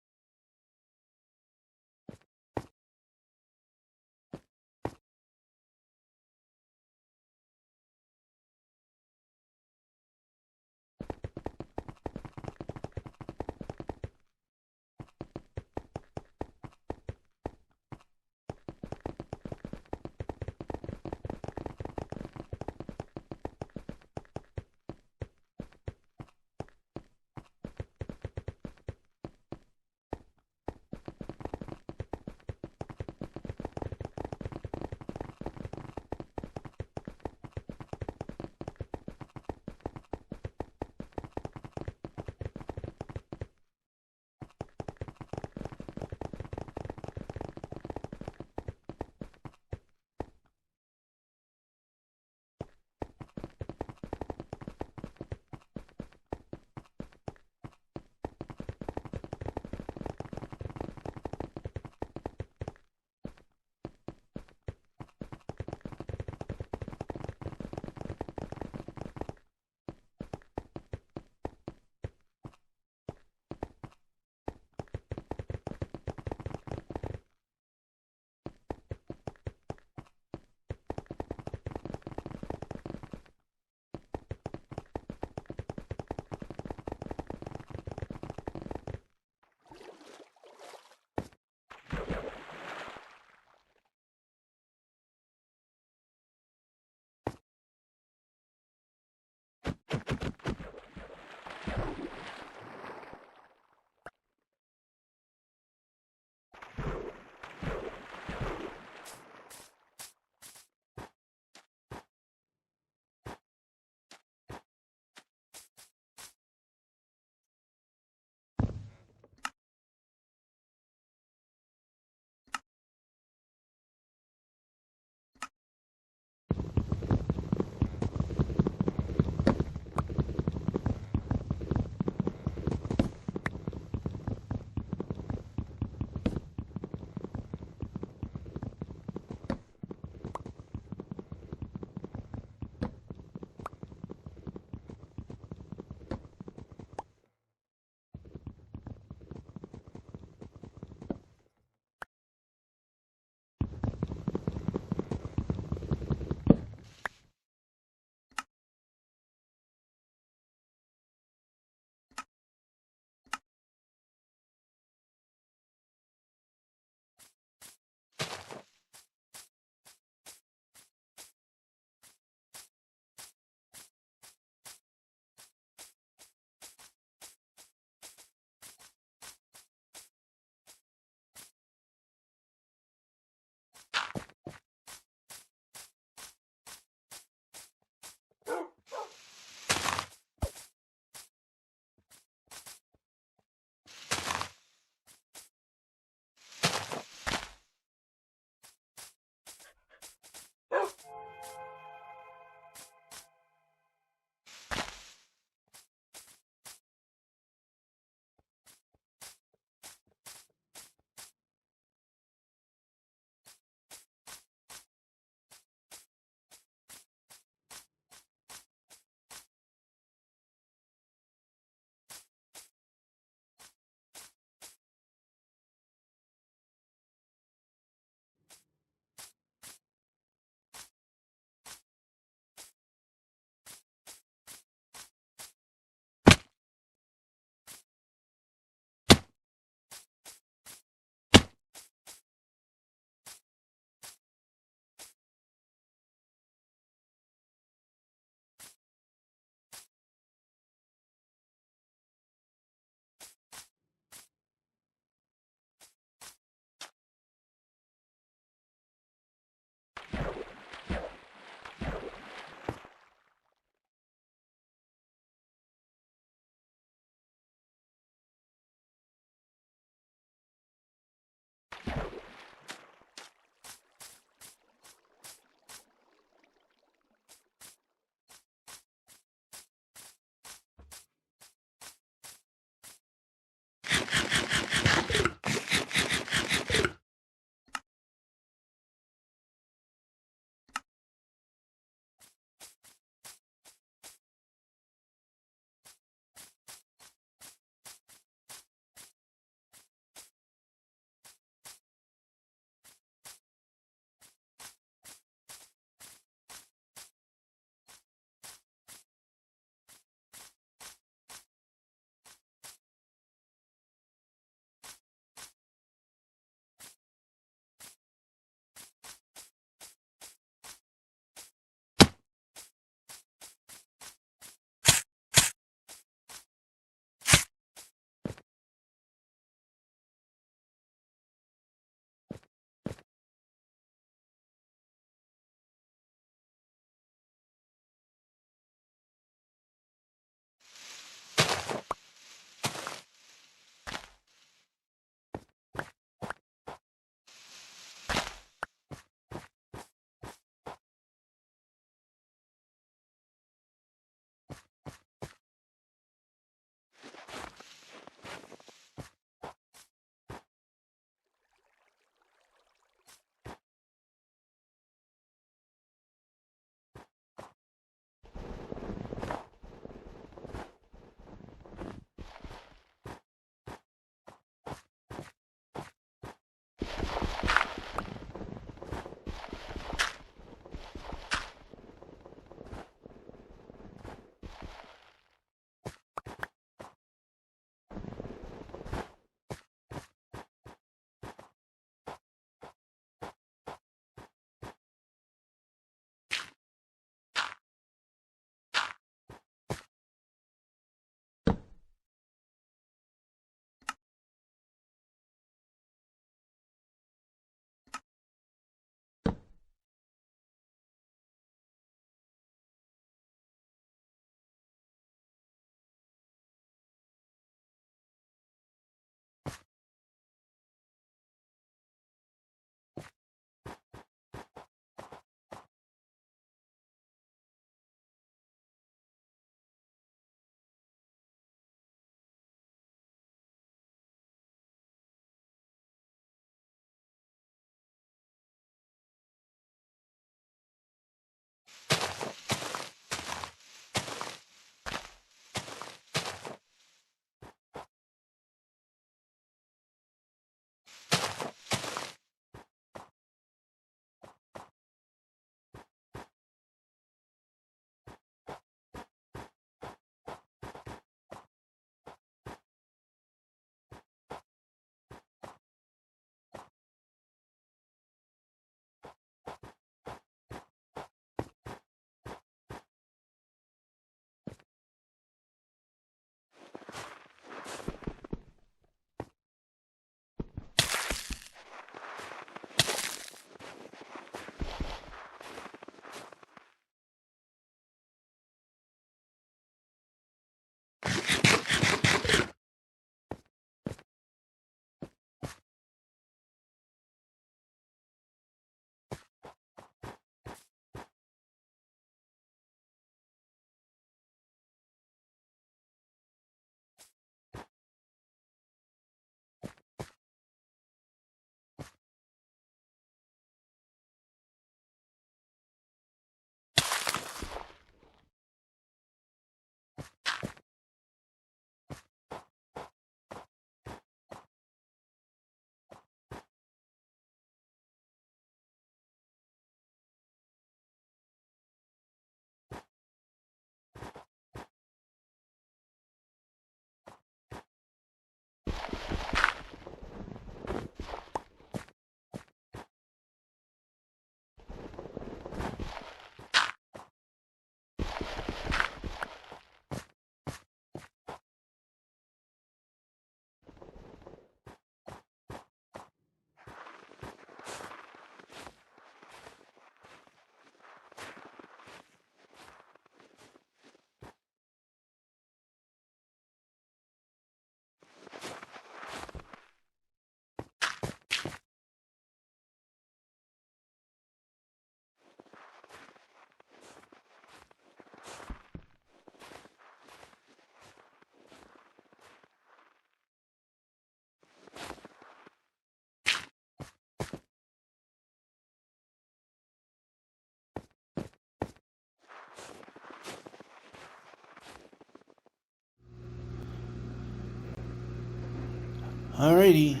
Alrighty.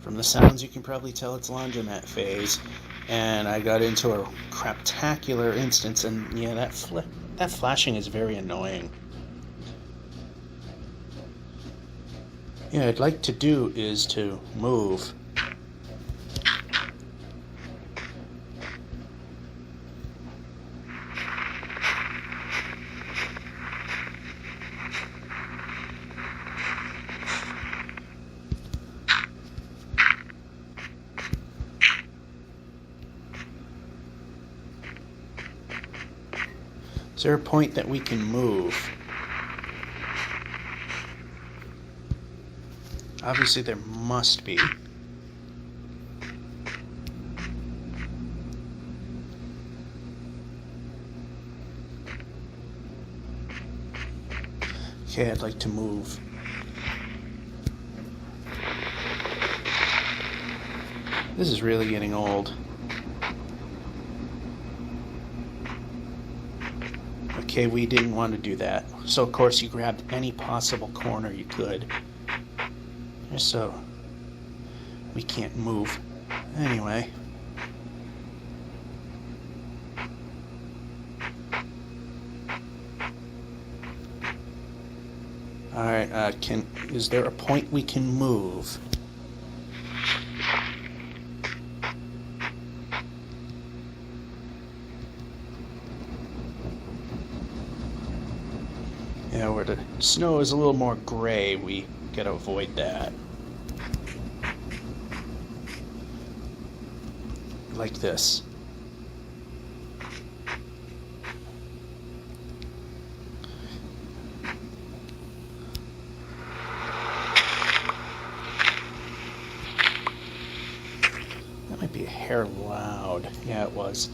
From the sounds, you can probably tell it's laundromat phase. And I got into a craptacular instance, and yeah, that flashing is very annoying. Yeah, I'd like to do is to move. Is there a point that we can move? Obviously there must be. Okay, I'd like to move. This is really getting old. Okay, we didn't want to do that. So of course you grabbed any possible corner you could. Just so we can't move. Anyway. Alright, is there a point we can move? Yeah, where the snow is a little more gray, we gotta avoid that. Like this. That might be a hair loud. Yeah, it was.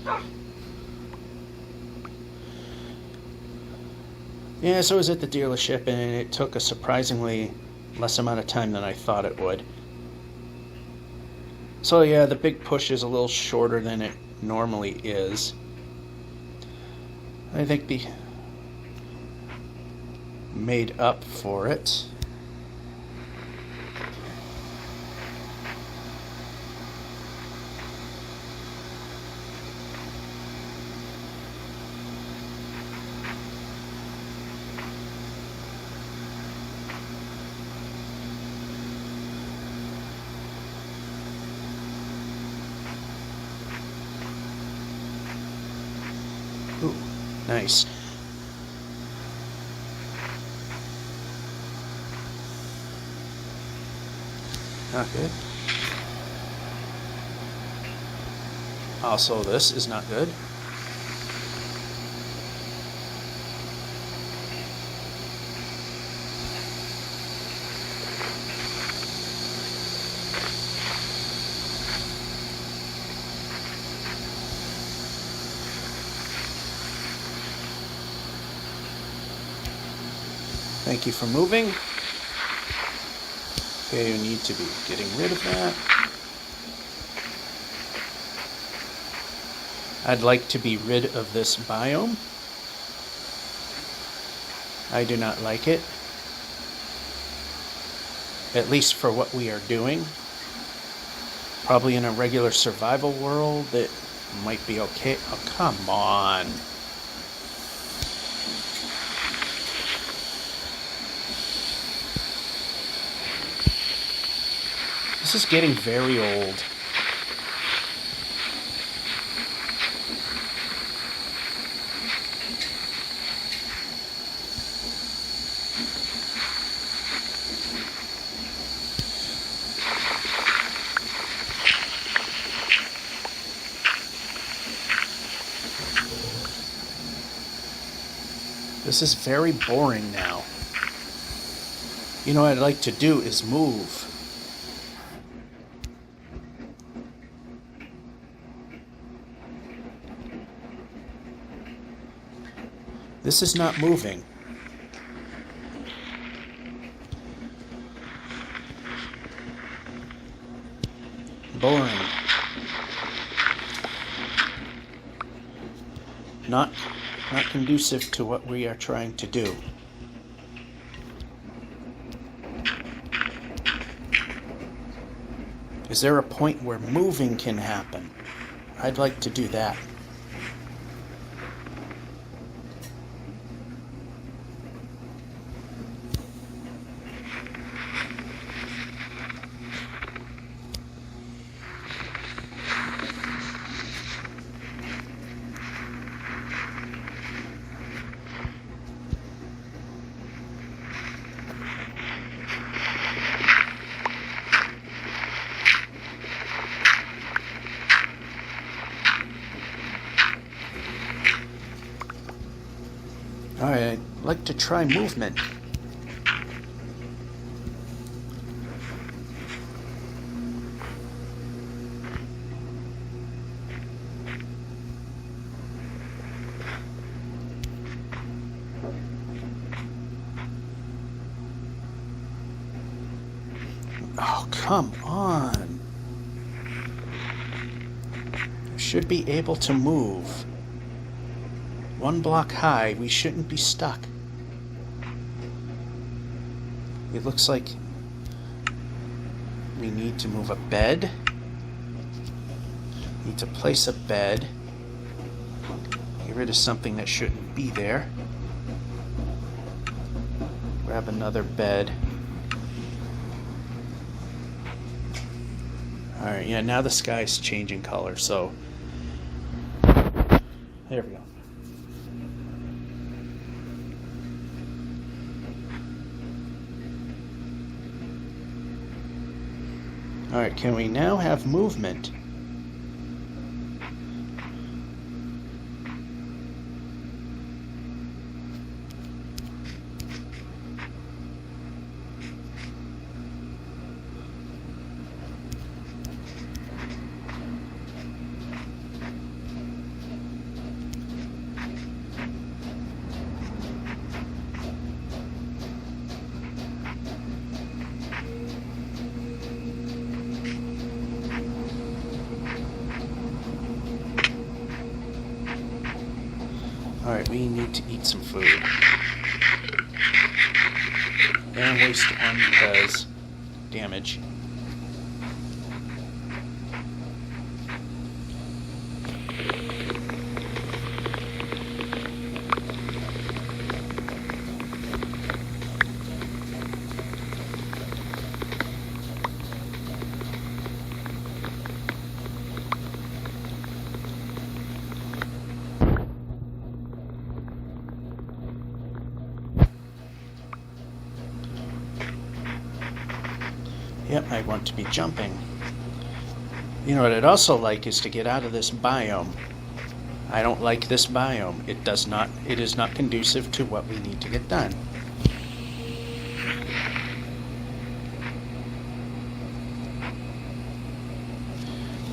Yeah, so I was at the dealership, and it took a surprisingly less amount of time than I thought it would. So yeah, the big push is a little shorter than it normally is. I think the made up for it. Ooh, nice. Not good. Also, this is not good. Thank you for moving. Okay, you need to be getting rid of that. I'd like to be rid of this biome. I do not like it. At least for what we are doing. Probably in a regular survival world, it might be okay. Oh, come on. This is getting very old. This is very boring now. You know what I'd like to do is move. This is not moving. Boring. Not conducive to what we are trying to do. Is there a point where moving can happen? I'd like to do that. Alright, I'd like to try movement. Oh, come on. I should be able to move. One block high, we shouldn't be stuck. It looks like we need to move a bed. Need to place a bed. Get rid of something that shouldn't be there. Grab another bed. Alright, yeah, now the sky's changing color, so there we go. Alright, can we now have movement? Alright, we need to eat some food. And waste one because damage. Yep, I want to be jumping. You know what I'd also like is to get out of this biome. I don't like this biome. It is not conducive to what we need to get done.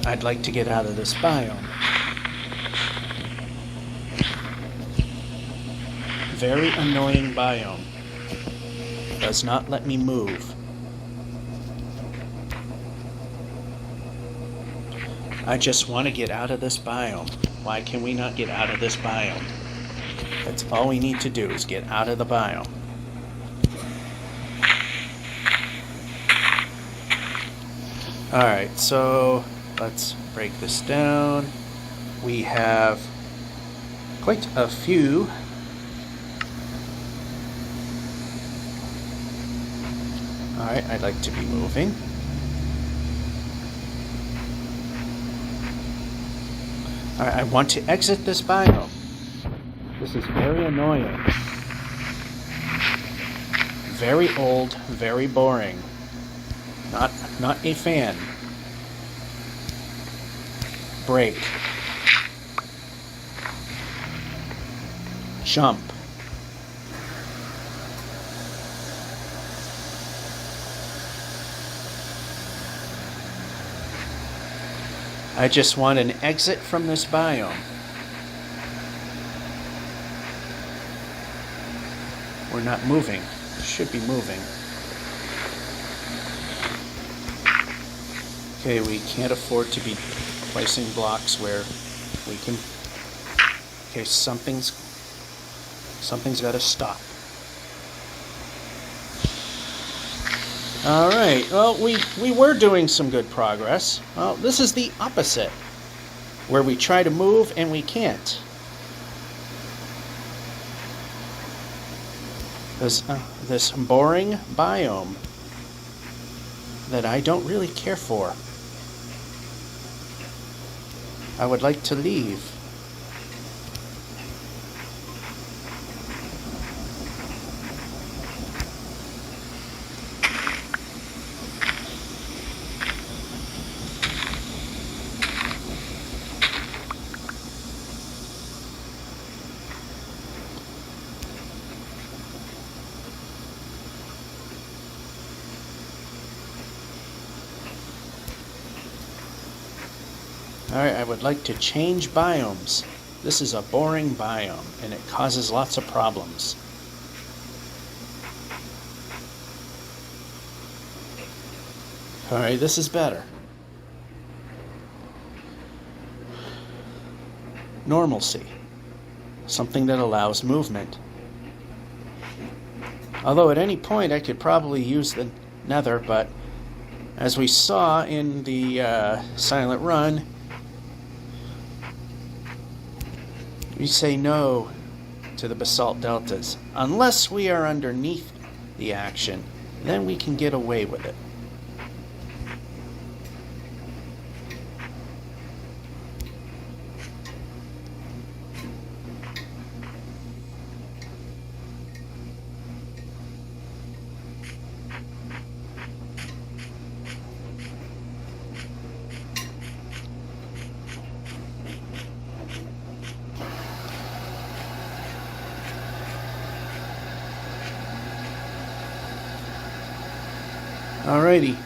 I'd like to get out of this biome. Very annoying biome. Does not let me move. I just want to get out of this biome. Why can we not get out of this biome? That's all we need to do is get out of the biome. Alright, so let's break this down. We have quite a few. Alright, I'd like to be moving. Alright, I want to exit this biome. This is very annoying. Very old, very boring. Not a fan. Break. Jump. I just want an exit from this biome. We're not moving. Should be moving. Okay, we can't afford to be placing blocks where we can... Okay, something's got to stop. All right, well, we were doing some good progress. Well, this is the opposite, where we try to move and we can't. This boring biome that I don't really care for. I would like to leave. Alright, I would like to change biomes. This is a boring biome, and it causes lots of problems. Alright, this is better. Normalcy. Something that allows movement. Although at any point I could probably use the nether, but as we saw in the silent run, we say no to the basalt deltas. Unless we are underneath the action, then we can get away with it. Alrighty.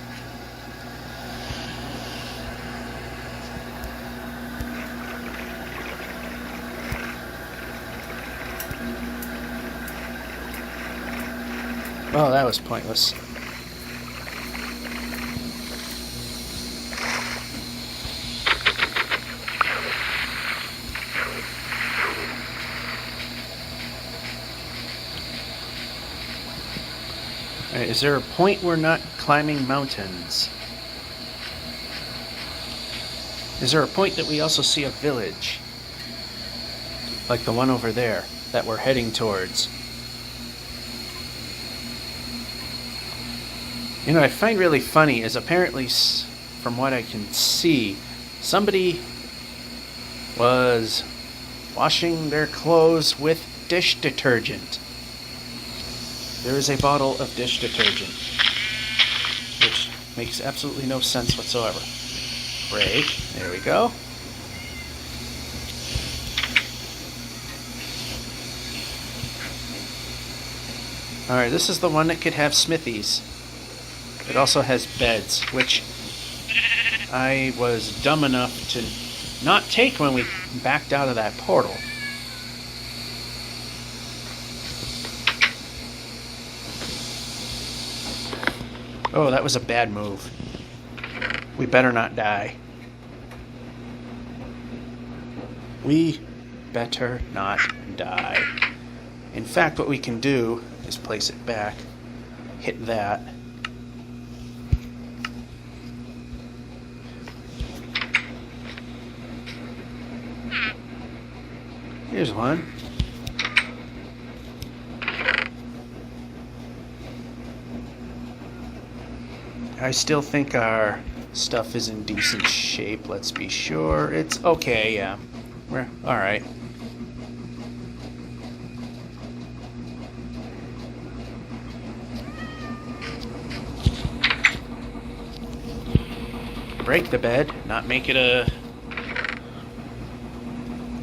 Oh, that was pointless. Alright, is there a point we're not climbing mountains? Is there a point that we also see a village? Like the one over there that we're heading towards? You know, what I find really funny is apparently, from what I can see, somebody was washing their clothes with dish detergent. There is a bottle of dish detergent, which makes absolutely no sense whatsoever. Break. There we go. Alright, this is the one that could have smithies. It also has beds, which I was dumb enough to not take when we backed out of that portal. Oh, that was a bad move. We better not die. We better not die. In fact, what we can do is place it back, hit that. Here's one. I still think our stuff is in decent shape. Let's be sure. It's okay, yeah. We're alright. Break the bed, not make it a...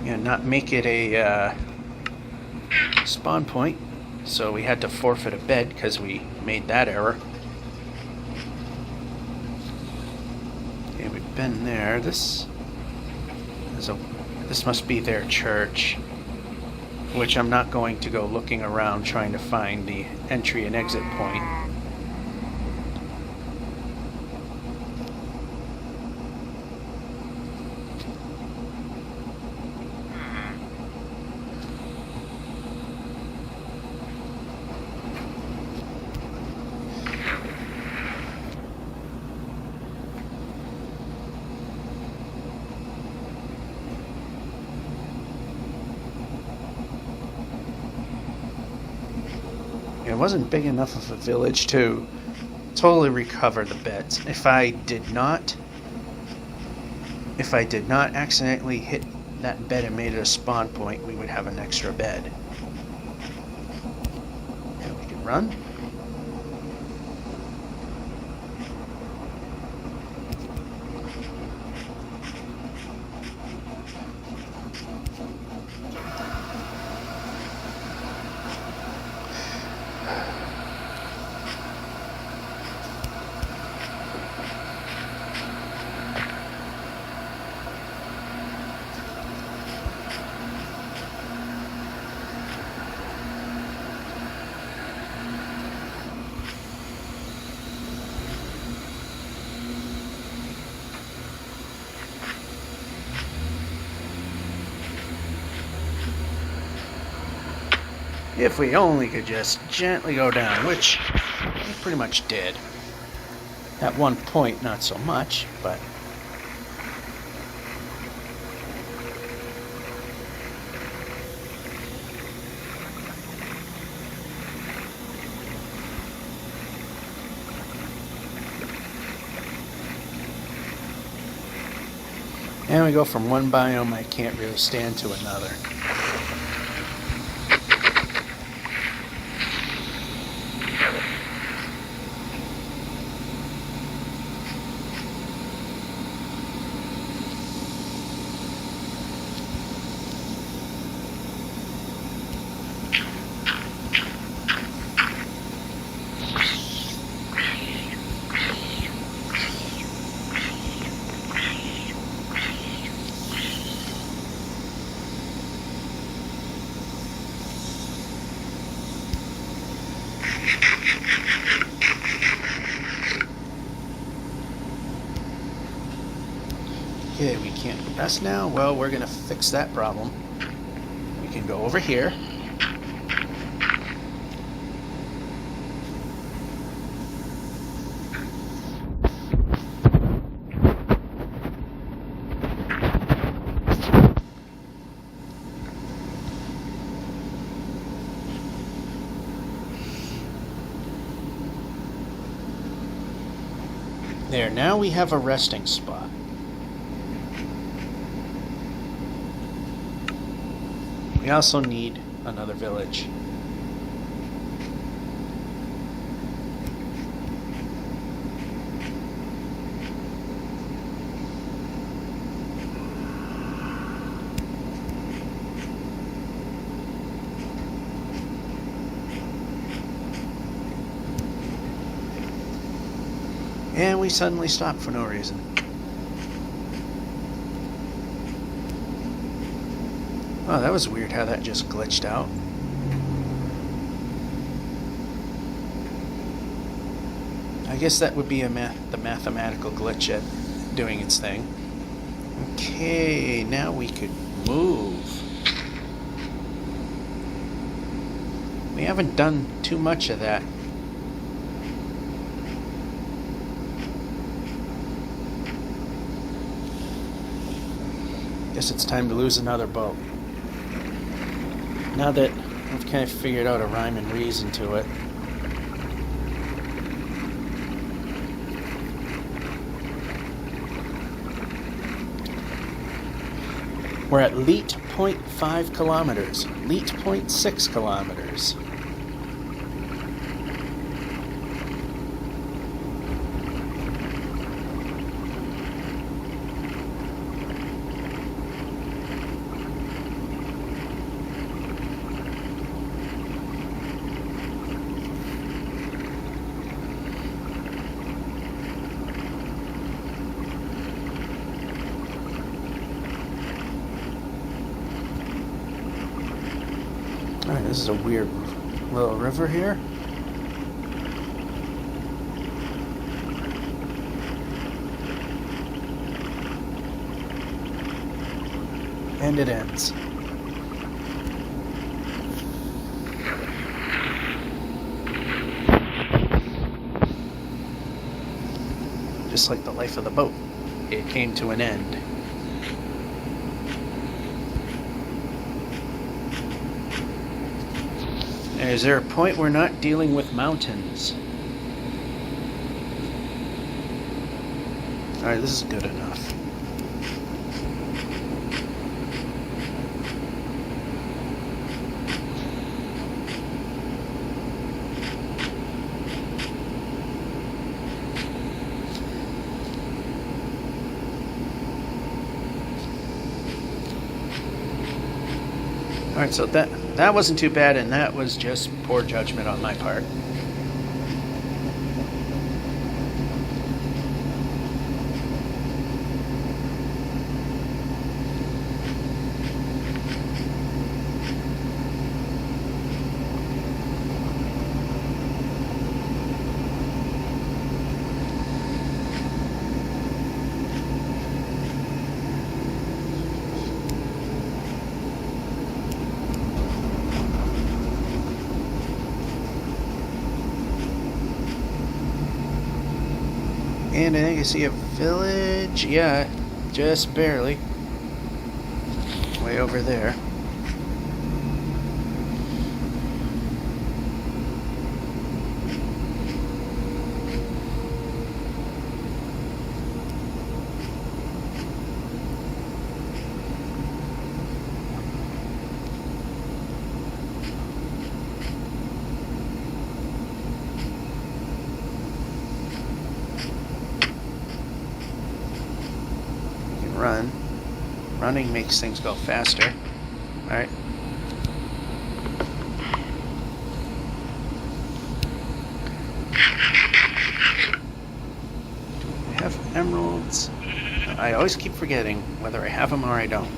Yeah, not make it a spawn point. So we had to forfeit a bed because we made that error. Been there. This must be their church, which I'm not going to go looking around trying to find the entry and exit point. wasn't big enough of a village to totally recover the beds. If I did not accidentally hit that bed and made it a spawn point, we would have an extra bed. And we can run. If we only could just gently go down, which we pretty much did. At one point, not so much, but... And we go from one biome I can't really stand to another. Okay, we can't rest now. Well, we're gonna fix that problem. We can go over here. There, now we have a resting spot. We also need another village. And we suddenly stopped for no reason. Oh, that was weird how that just glitched out. I guess that would be the mathematical glitch at doing its thing. Okay, now we could move. We haven't done too much of that. Guess it's time to lose another boat. Now that I've kind of figured out a rhyme and reason to it. We're at Leet 0.5 kilometers, Leet 0.6 kilometers. Alright, this is a weird little river here. And it ends. Just like the life of the boat, it came to an end. Is there a point we're not dealing with mountains? Alright, this is good enough. Alright, so that wasn't too bad, and that was just poor judgment on my part. And I think I see a village. Yeah, just barely. Way over there. Run. Running makes things go faster. Alright. Do I have emeralds? I always keep forgetting whether I have them or I don't.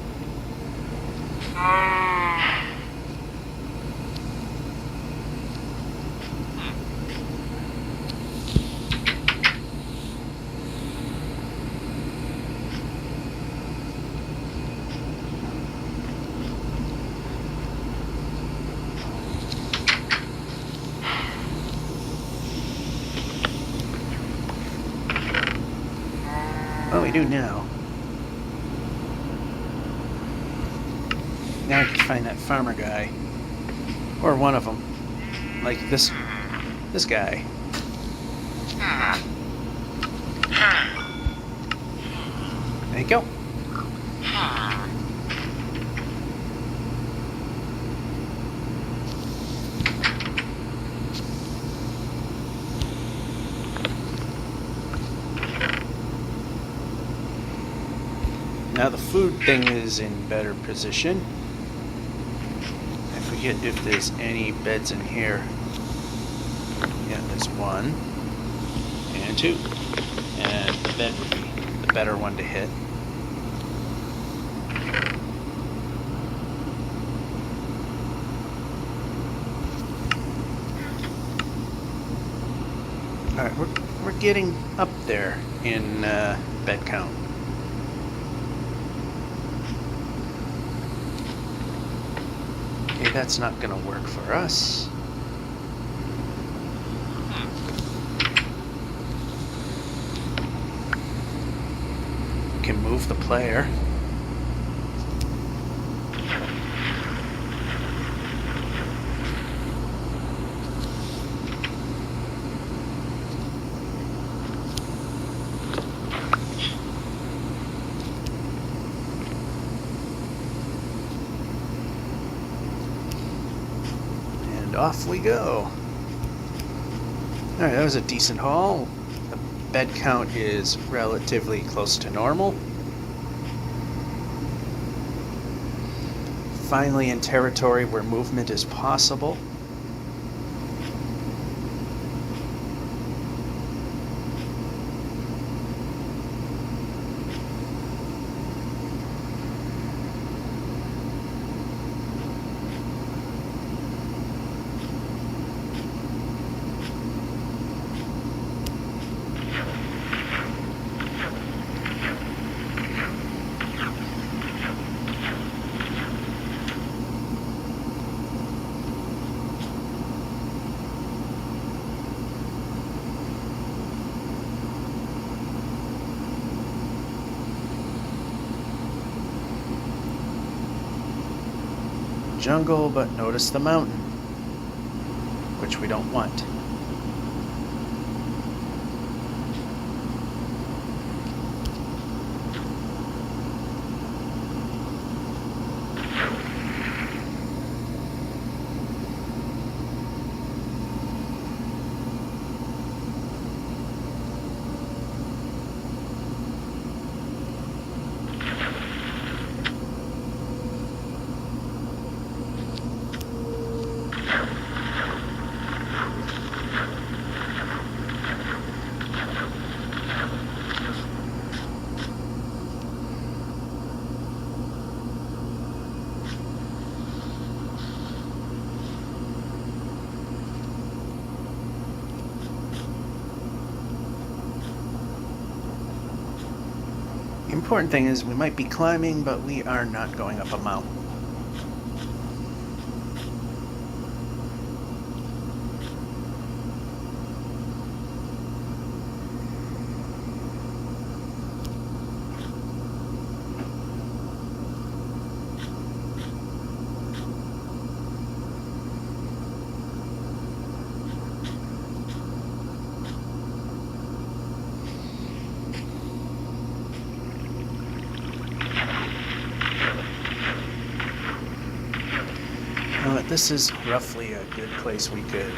Oh, we do now. Now I can find that farmer guy. Or one of them. Like this guy. There you go. Now the food thing is in better position. I forget if there's any beds in here. Yeah, there's one. And two. And the bed would be the better one to hit. Alright, we're getting up there in bed count. Okay, that's not gonna work for us. We can move the player. Off we go. Alright, that was a decent haul. The bed count is relatively close to normal. Finally in territory where movement is possible. Jungle, but notice the mountain. which we don't want. The important thing is we might be climbing, but we are not going up a mountain. This is roughly a good place we could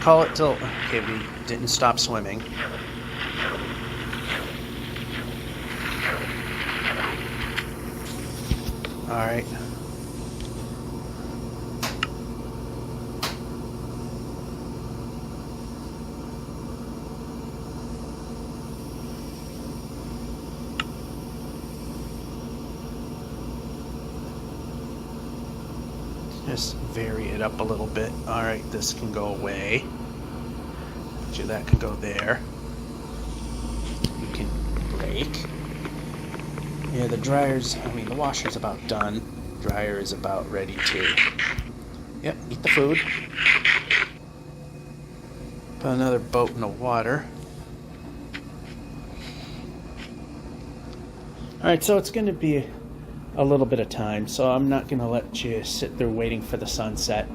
call it till... Okay, we didn't stop swimming. Alright. Just vary it up a little bit. Alright, this can go away. That can go there. You can break. Yeah, the the washer's about done. Dryer is about ready too. Yep, eat the food. Put another boat in the water. Alright, so it's going to be a little bit of time, so I'm not going to let you sit there waiting for the sunset.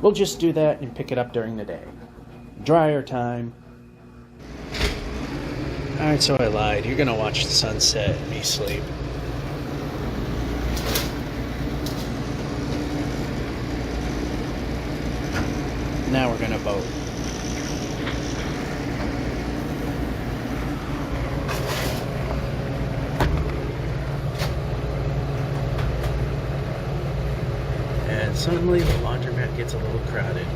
We'll just do that and pick it up during the day. Dryer time. Alright, so I lied. You're going to watch the sunset and me sleep. Now we're going to boat. Suddenly the laundromat gets a little crowded.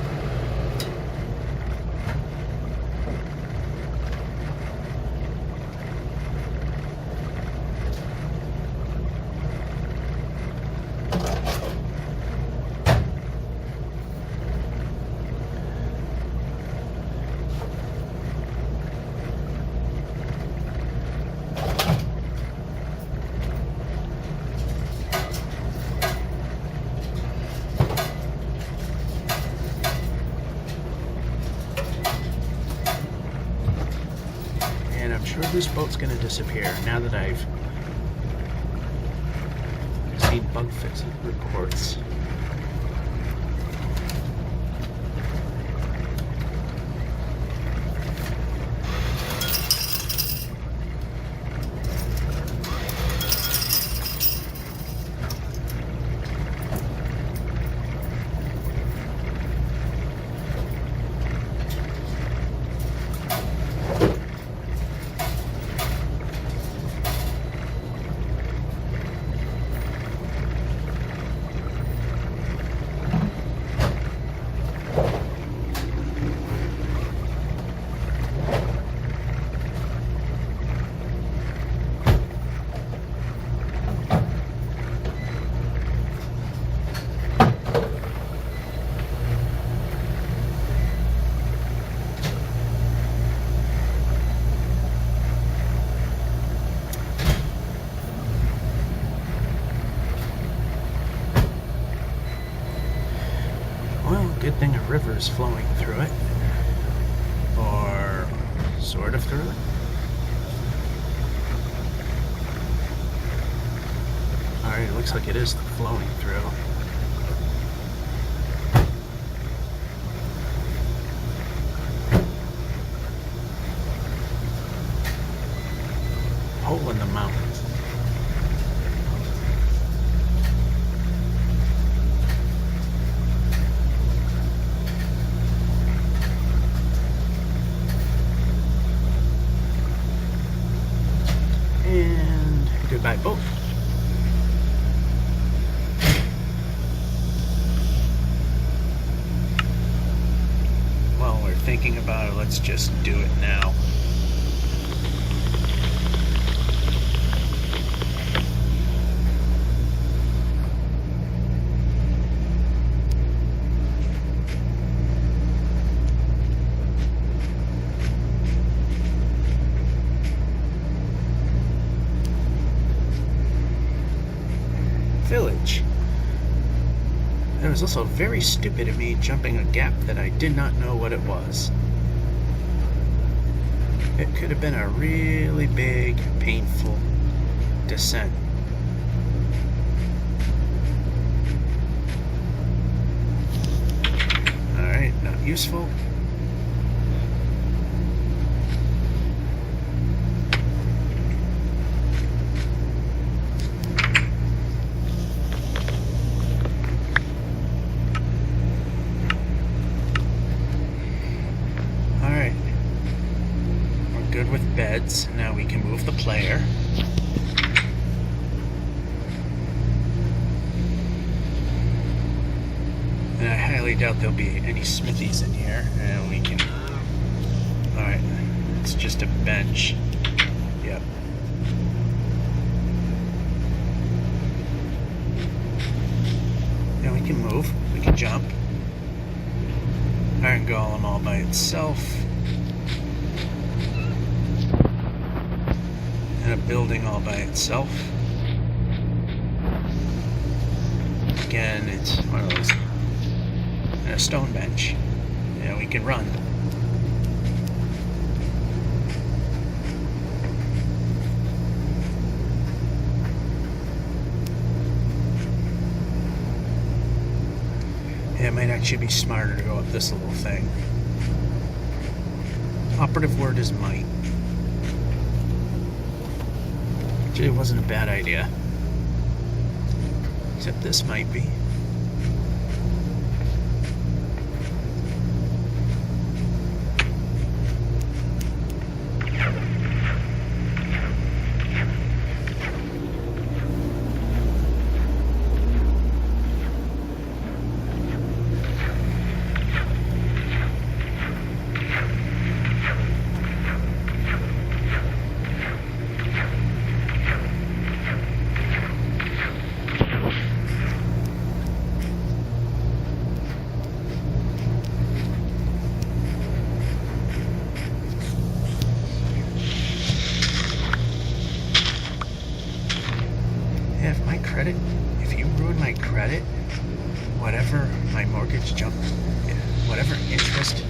This boat's gonna disappear now that I've seen bug fix reports. Good thing a river is flowing through it, or sort of through it. Alright, it looks like it is flowing through. hole in the mountain. And goodbye, boat. While we're thinking about it, let's just do it now. Village. It was also very stupid of me jumping a gap that I did not know what it was. It could have been a really big, painful descent. Alright, not useful. Good with beds. Now we can move the player. And I highly doubt there'll be any smithies in here. And we can... Alright, it's just a bench. Yep. Now we can move. We can jump. Iron Golem all by itself. A building all by itself. Again, it's one of those. And a stone bench. Yeah, we can run. Yeah, it might actually be smarter to go up this little thing. Operative word is might. It wasn't a bad idea. Except this might be. If you ruin my credit, whatever my mortgage jump, whatever interest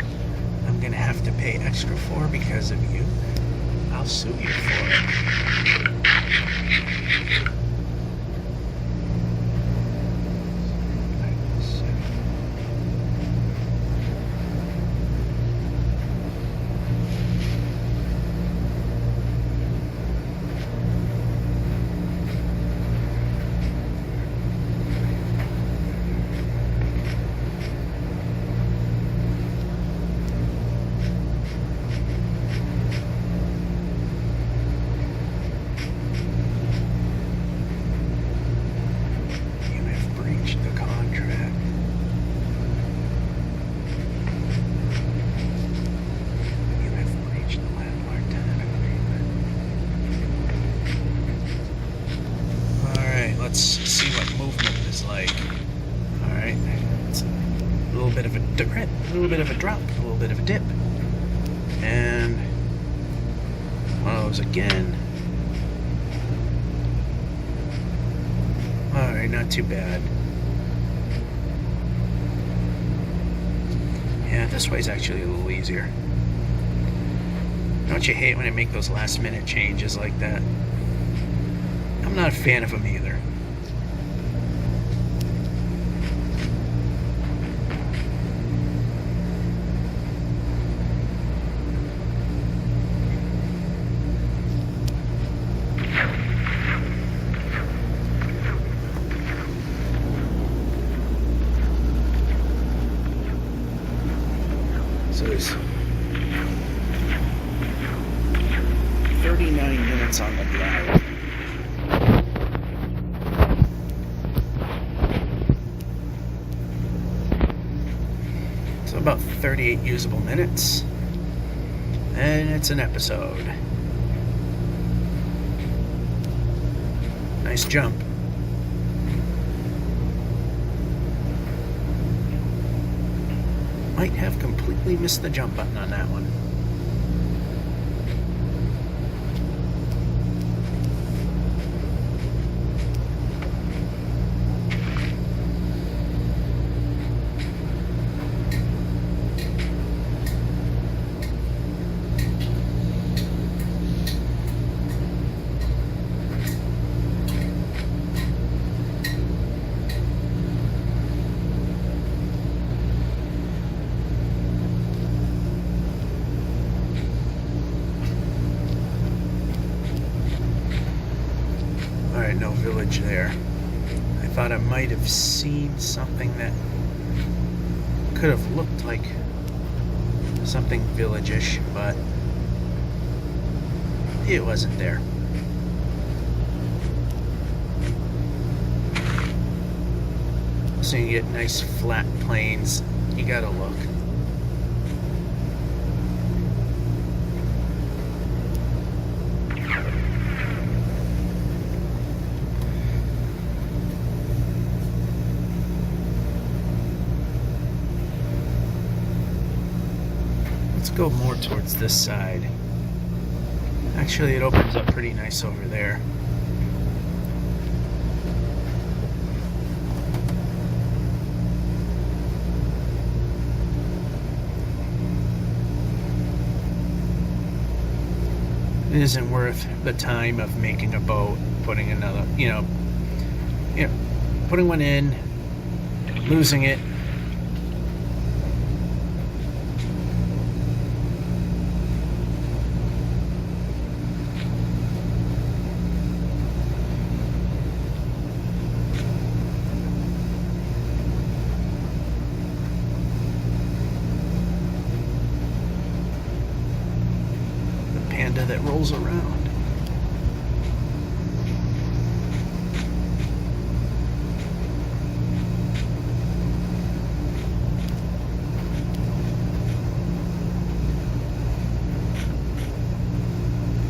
I'm gonna have to pay extra for because of you, I'll sue you for it. Let's see what movement is like. Alright, it's a little bit of a drop, a little bit of a dip. And one of those again. Alright, not too bad. Yeah, this way's actually a little easier. Don't you hate when I make those last minute changes like that? I'm not a fan of them either. 39 minutes on the drive. So about 38 usable minutes. And it's an episode. Nice jump. Might have completely missed the jump button on that one. Alright, no village there. I thought I might have seen something that could have looked like something village-ish, but it wasn't there. So you get nice flat plains, you gotta look. Let's go more towards this side. Actually, it opens up pretty nice over there. It isn't worth the time of making a boat, putting another, putting one in, losing it. That rolls around.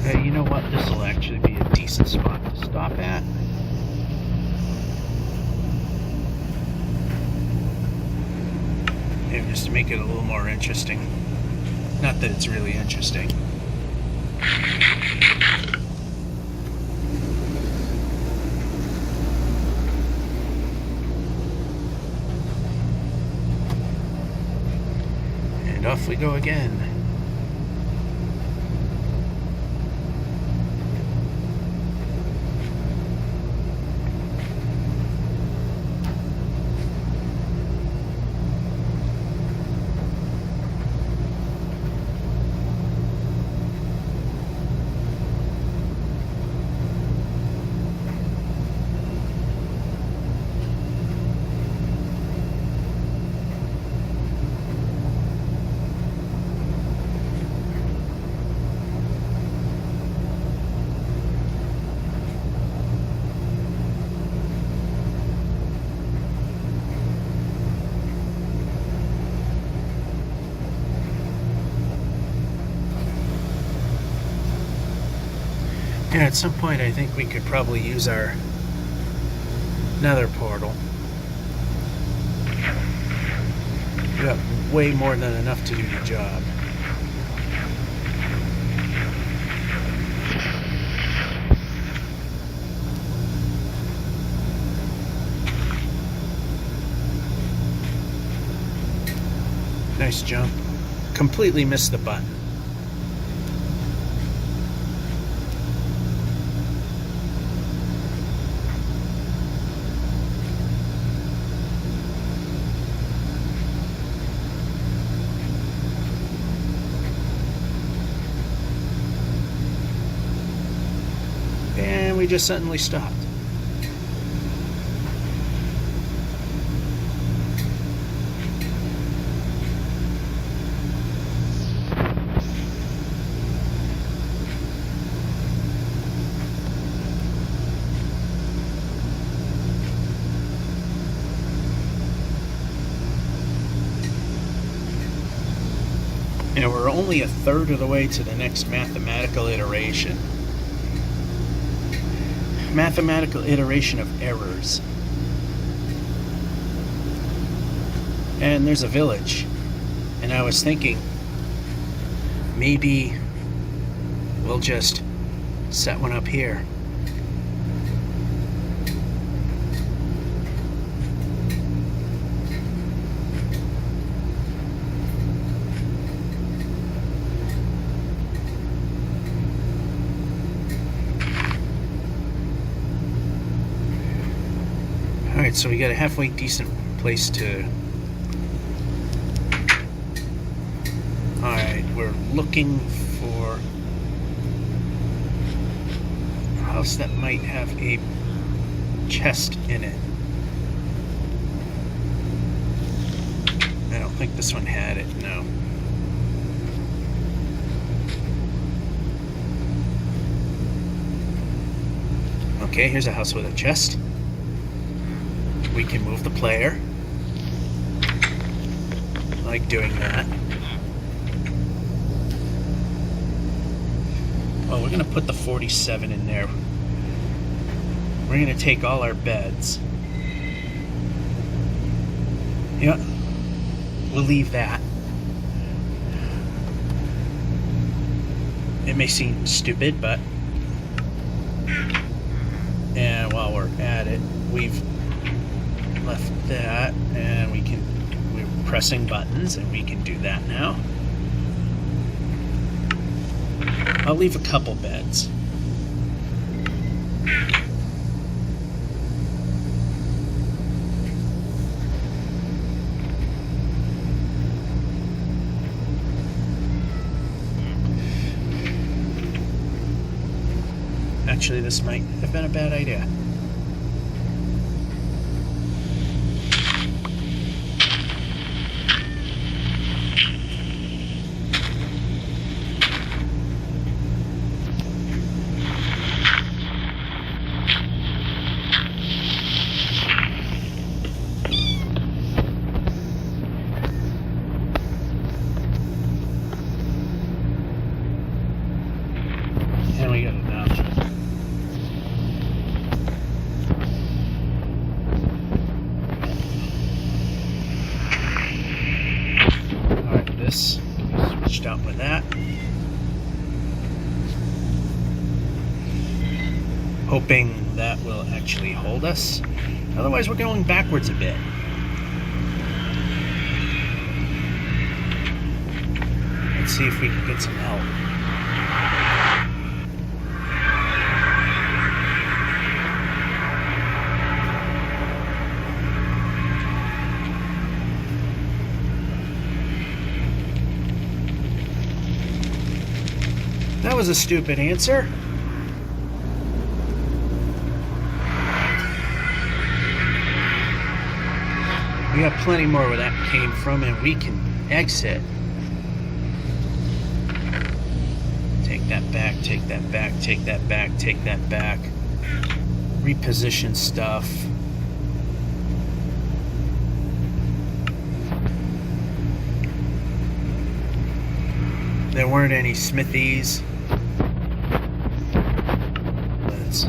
Hey, you know what? This will actually be a decent spot to stop at. Maybe just to make it a little more interesting. Not that it's really interesting. And off we go again. Yeah, at some point I think we could probably use our nether portal. We got way more than enough to do the job. Nice jump. Completely missed the button. And we just suddenly stopped. And we're only a third of the way to the next mathematical iteration. Mathematical iteration of errors. And there's a village. And I was thinking, maybe we'll just set one up here. Alright, so we got a halfway decent place to... Alright, we're looking for a house that might have a chest in it. I don't think this one had it, no. Okay, here's a house with a chest. We can move the player. I like doing that. Oh, we're gonna put the 47 in there. We're gonna take all our beds. Yeah, we'll leave that. It may seem stupid, but... And while we're at it, we've left that, and we're pressing buttons, and we can do that now. I'll leave a couple beds. Actually, this might have been a bad idea. And we got it now. Alright, this switched out with that. Hoping that will actually hold us. Otherwise, we're going backwards a bit. Let's see if we can get some help. That was a stupid answer. We have plenty more where that came from, and we can exit. Take that back, take that back, take that back, take that back. Reposition stuff. There weren't any smithies. Let's...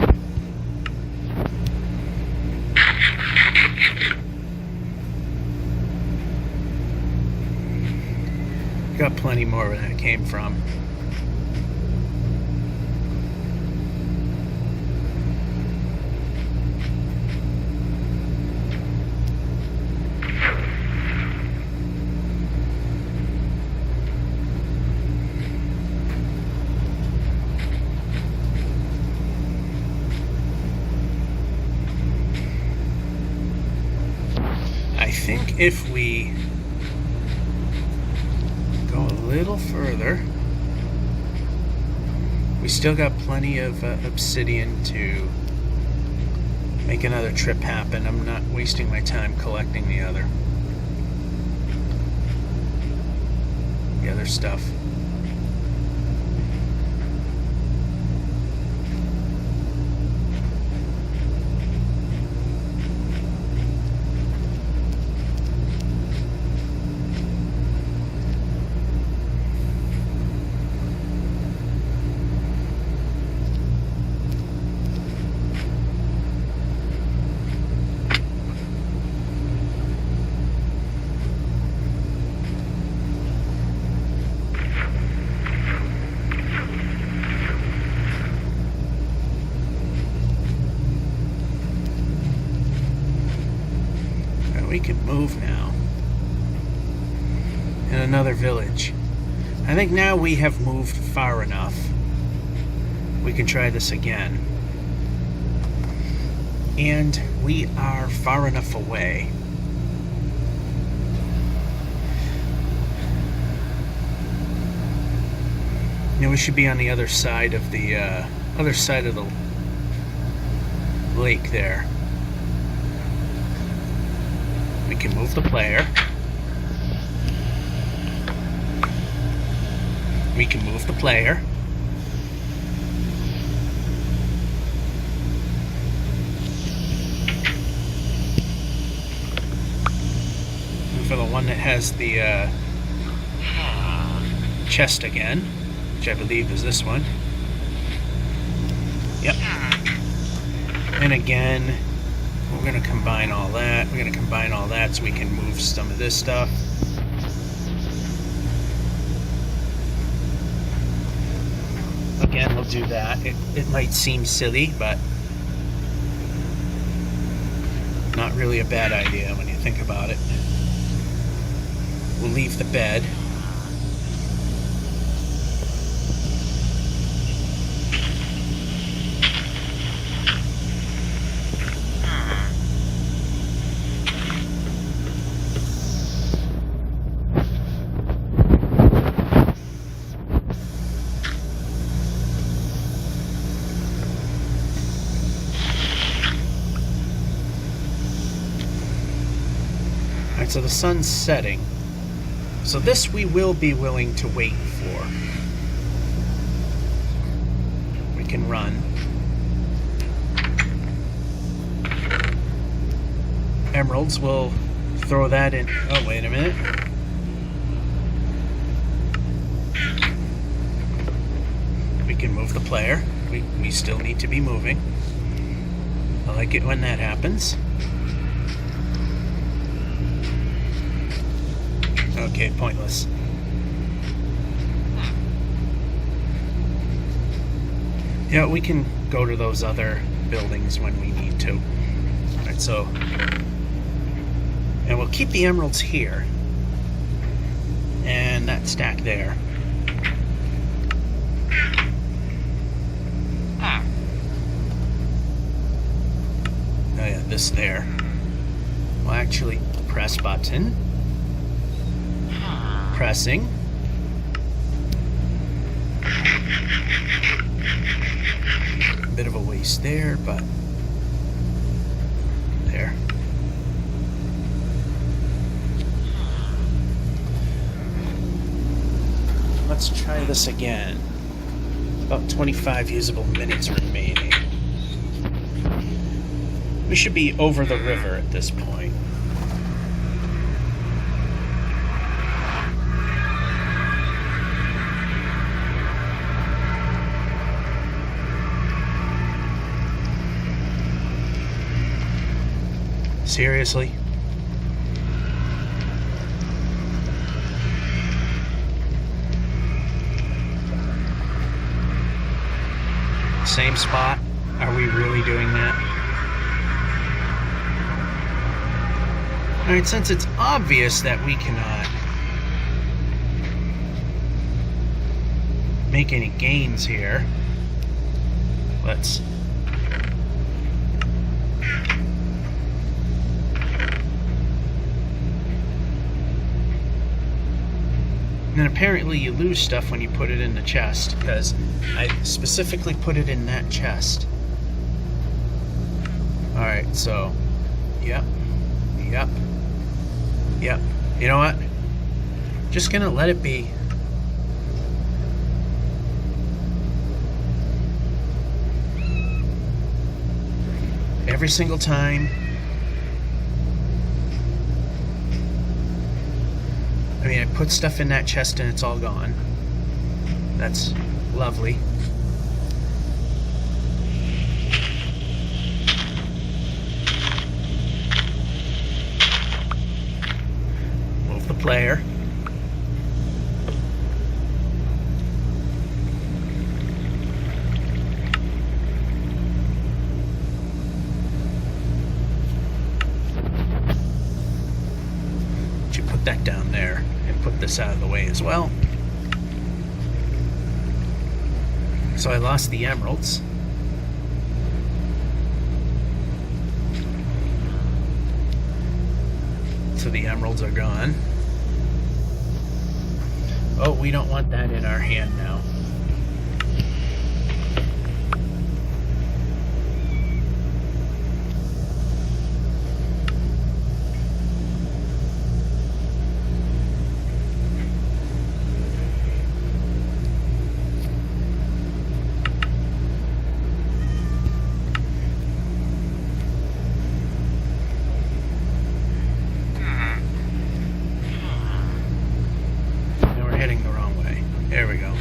Got plenty more where that came from. I think if we go a little further, we still got plenty of obsidian to make another trip happen. I'm not wasting my time collecting the other stuff. can move now. In another village. I think now we have moved far enough. We can try this again. And we are far enough away. You know, we should be on the other side of the lake there. We can move the player. We can move the player. And for the one that has the chest again, which I believe is this one. Yep. And again, we're going to combine all that. We're going to combine all that so we can move some of this stuff. Again, we'll do that. It might seem silly, but not really a bad idea when you think about it. We'll leave the bed. So the sun's setting. So this we will be willing to wait for. We can run. Emeralds, we'll throw that in. Oh, wait a minute. We can move the player. We still need to be moving. I like it when that happens. Okay, pointless. Yeah, we can go to those other buildings when we need to. Alright, so... And we'll keep the emeralds here. And that stack there. Oh yeah, this there. We'll actually press button. Pressing. A bit of a waste there, but there. Let's try this again. About 25 usable minutes remaining. We should be over the river at this point. Seriously? Same spot? Are we really doing that? Alright, since it's obvious that we cannot make any gains here, let's and apparently you lose stuff when you put it in the chest, because I specifically put it in that chest. Alright, so, yep. You know what? Just gonna let it be. Every single time. I mean, I put stuff in that chest and it's all gone. That's lovely. Move the player. put that down there and put this out of the way as well. So I lost the emeralds. So the emeralds are gone. Oh, we don't want that in our hand now. There we go.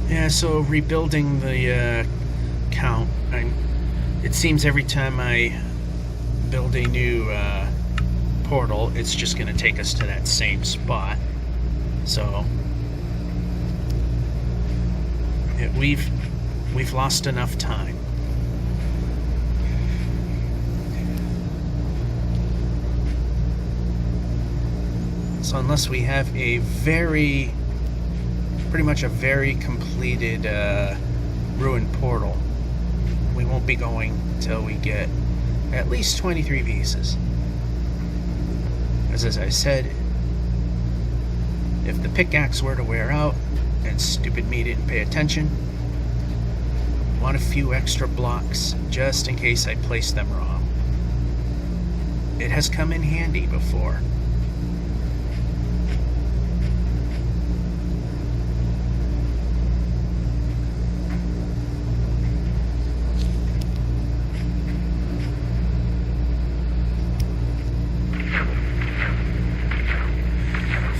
Yeah, so rebuilding the count, it seems every time I build a new portal, it's just going to take us to that same spot. So we've lost enough time. So unless we have a pretty much a very completed ruined portal, we won't be going till we get at least 23 pieces. As I said, if the pickaxe were to wear out and stupid me didn't pay attention, want a few extra blocks just in case I placed them wrong. It has come in handy before.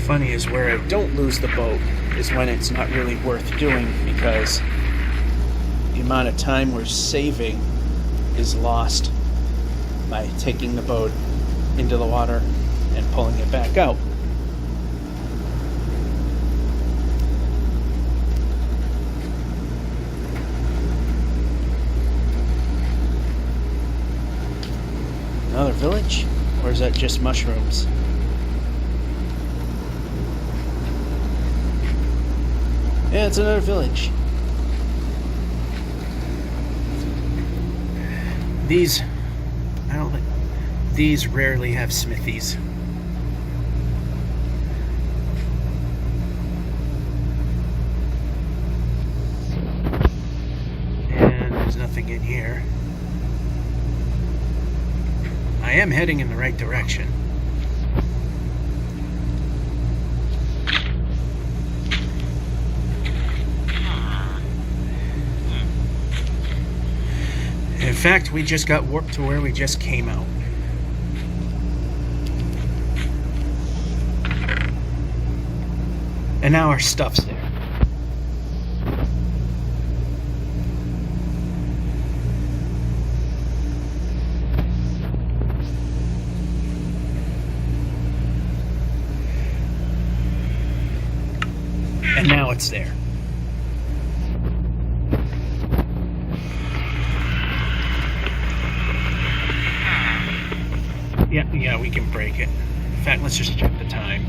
Funny is where I don't lose the boat is when it's not really worth doing, because the amount of time we're saving is lost by taking the boat into the water and pulling it back out. Another village? Or is that just mushrooms? Yeah, it's another village. These rarely have smithies. And there's nothing in here. I am heading in the right direction. In fact, we just got warped to where we just came out. And now our stuff's there. And now it's there. Yeah, we can break it. In fact, let's just check the time.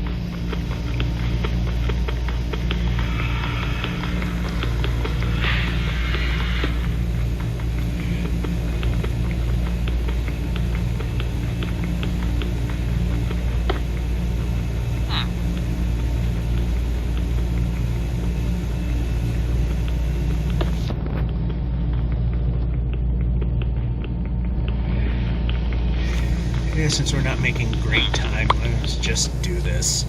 Yeah, since we're not making great time, let's just do this.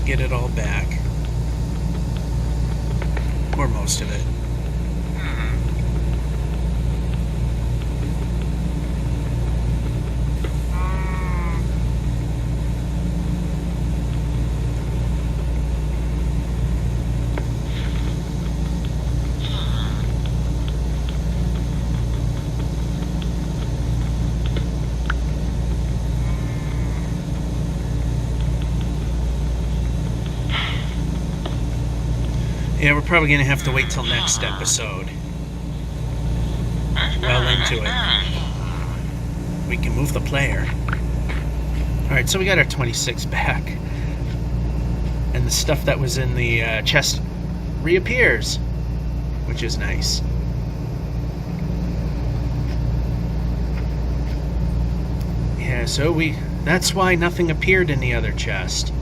Get it all back. Or most of it. Yeah, we're probably going to have to wait till next episode. Well into it. We can move the player. Alright, so we got our 26 back. And the stuff that was in the chest reappears, which is nice. Yeah, so that's why nothing appeared in the other chest.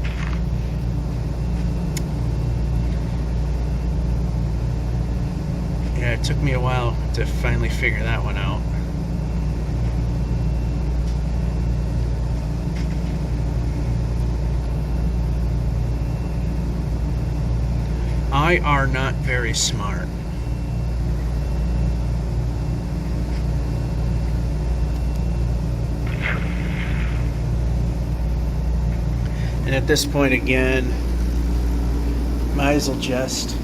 Yeah, it took me a while to finally figure that one out. I are not very smart. And at this point again, might as well just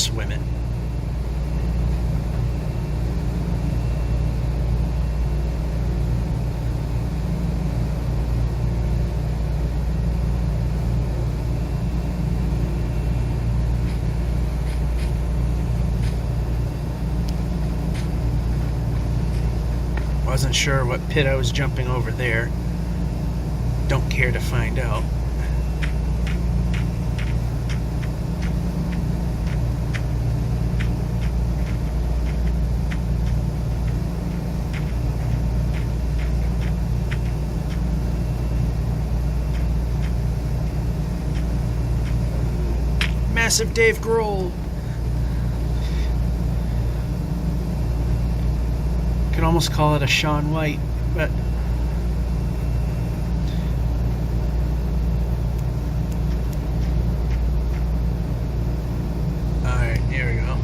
swim it. Wasn't sure what pit I was jumping over there. Don't care to find out. Massive Dave Grohl. Could almost call it a Shaun White, but alright, here we go.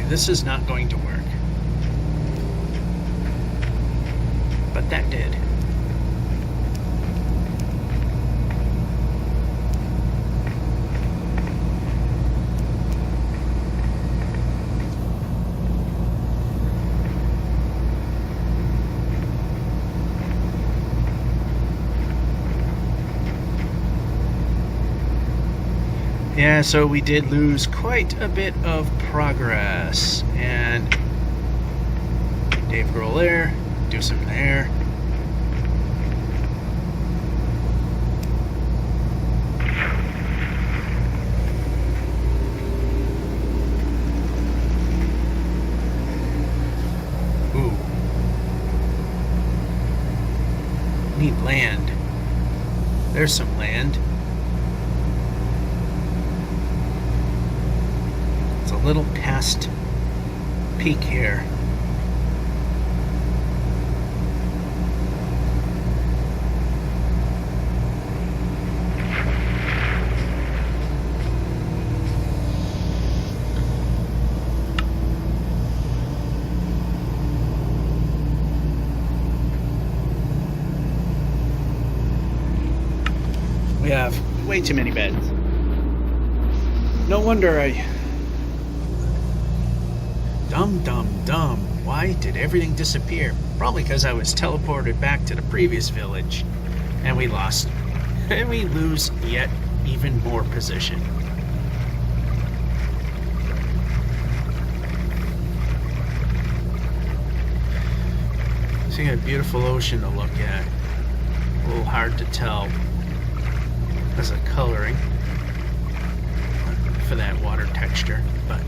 This is not going to work. But that did. Yeah, so we did lose quite a bit of progress. And Dave Grohl there, do some there. Ooh. Need land. There's some land. A little past peak here. We have way too many beds. No wonder I... Dumb. Why did everything disappear? Probably because I was teleported back to the previous village. And we lost. And we lose yet even more position. See a beautiful ocean to look at. A little hard to tell because of coloring for that water texture, but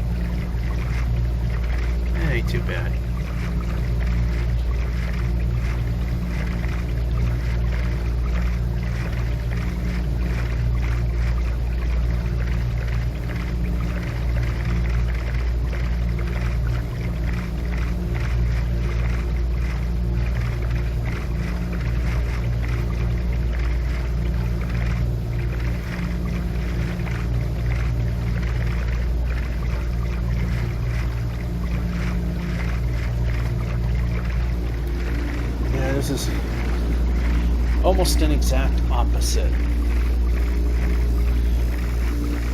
it ain't too bad. this is almost an exact opposite.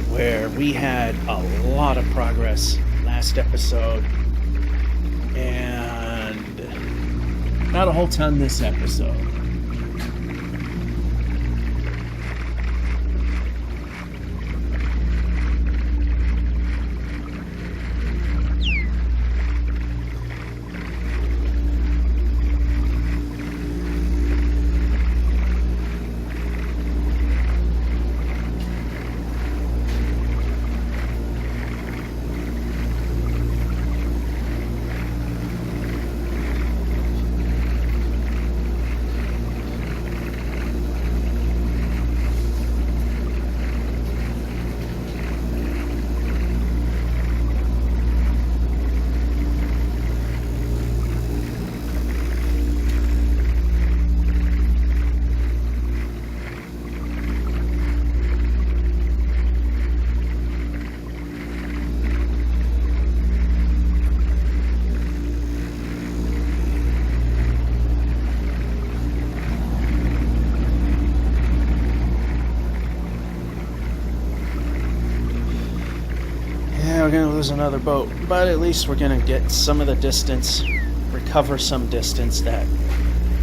Where we had a lot of progress last episode and not a whole ton this episode. We're going to lose another boat, but at least we're going to get some of the distance, recover some distance that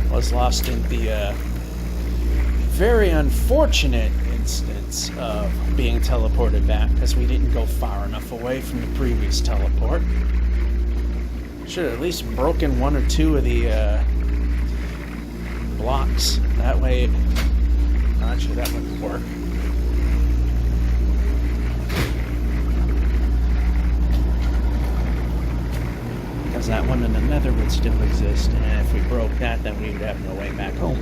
was lost in the very unfortunate instance of being teleported back because we didn't go far enough away from the previous teleport. Should have at least broken one or two of the blocks. That way, actually that wouldn't work. Because that one in the nether would still exist, and if we broke that, then we would have no way back home.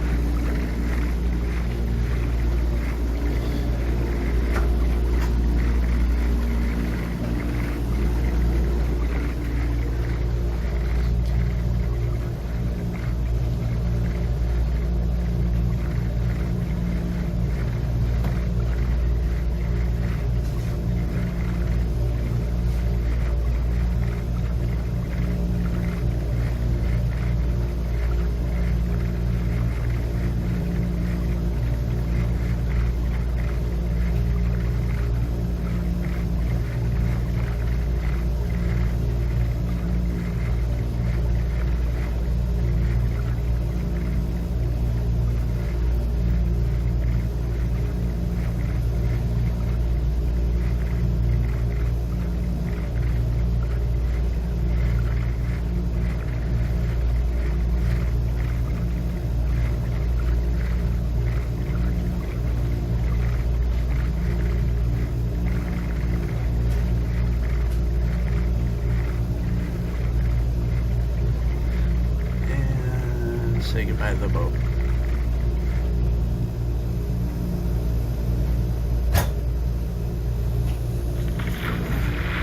Say goodbye to the boat.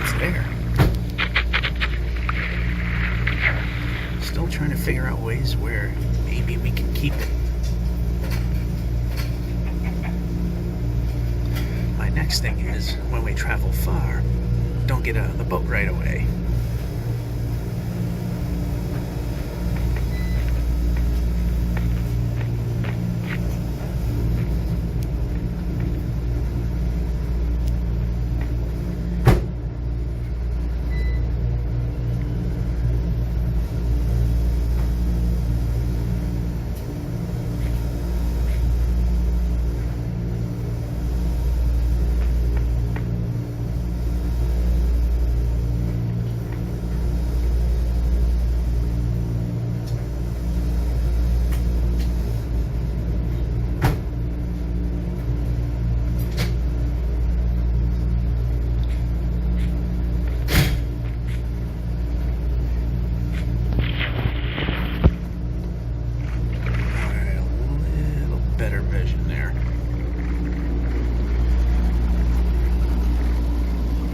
It's there. Still trying to figure out ways where maybe we can keep it. My next thing is, when we travel far, don't get out of the boat right away.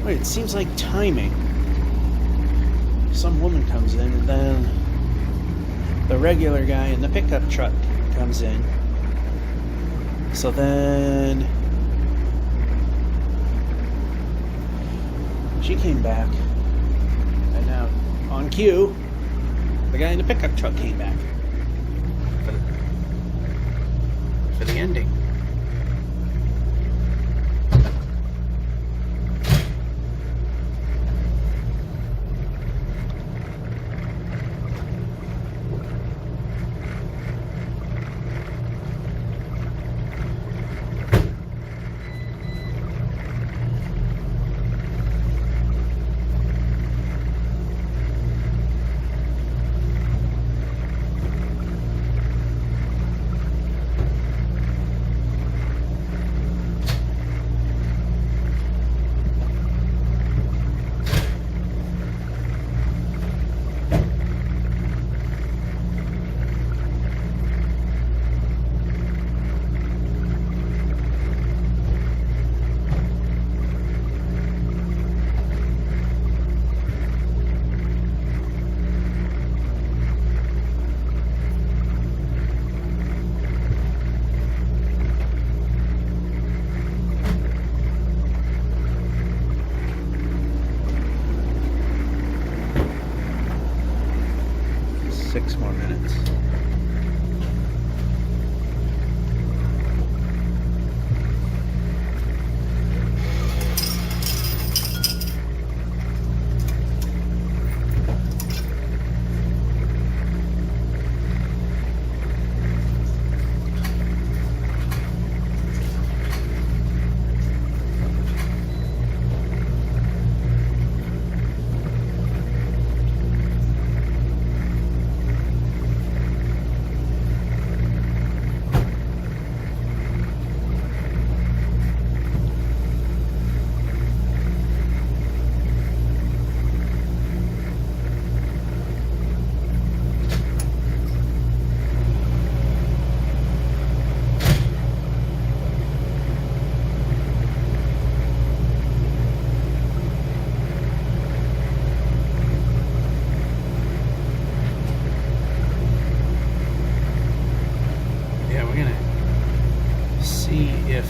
It seems like timing. Some woman comes in, and then the regular guy in the pickup truck comes in. So then she came back, and now on cue, the guy in the pickup truck came back. for the ending. Six more minutes. See if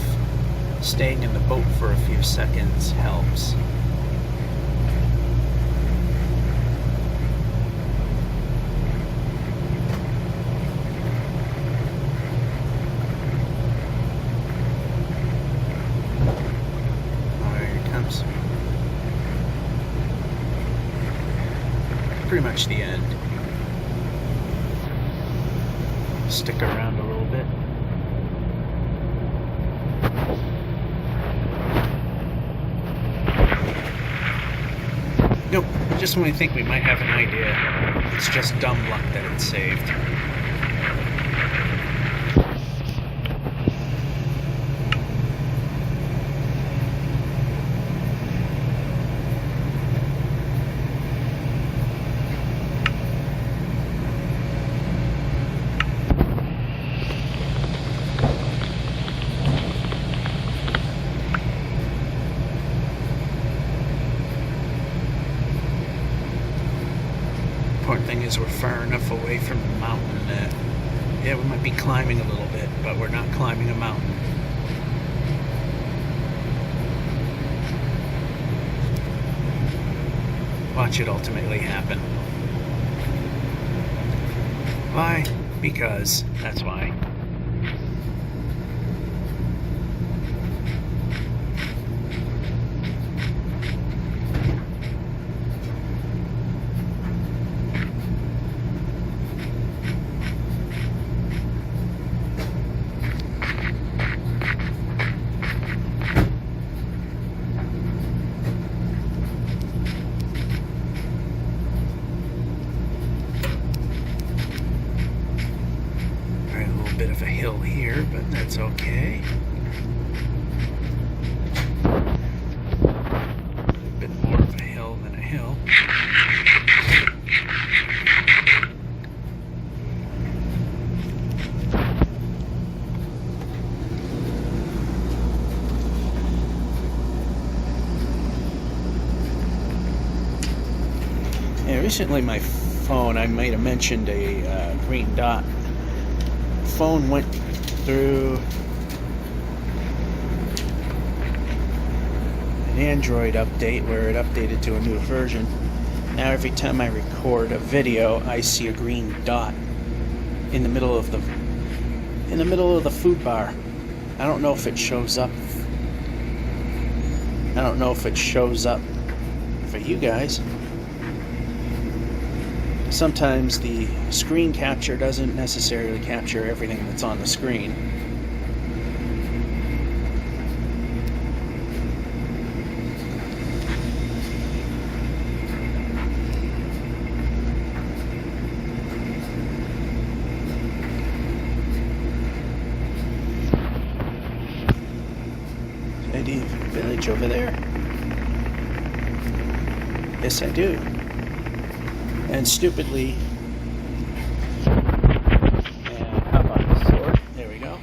staying in the boat for a few seconds helps. Oh, here it comes. Pretty much the end. Stick around a little bit. Nope, just when we think we might have an idea, it's just dumb luck that it's saved. Important thing is we're far enough away from the mountain that, yeah, we might be climbing a little bit, but we're not climbing a mountain. Watch it ultimately happen. Why? Because that's why. Bit of a hill here, but that's okay. A bit more of a hill than a hill. Yeah, recently my phone, I might have mentioned a green dot. Phone went through an Android update where it updated to a new version. Now every time I record a video, I see a green dot in the middle of the in the middle of the food bar. I don't know if it shows up. I don't know if it shows up for you guys. Sometimes the screen capture doesn't necessarily capture everything that's on the screen. ID village over there? Yes, I do. And stupidly, and how about the sword? There we go.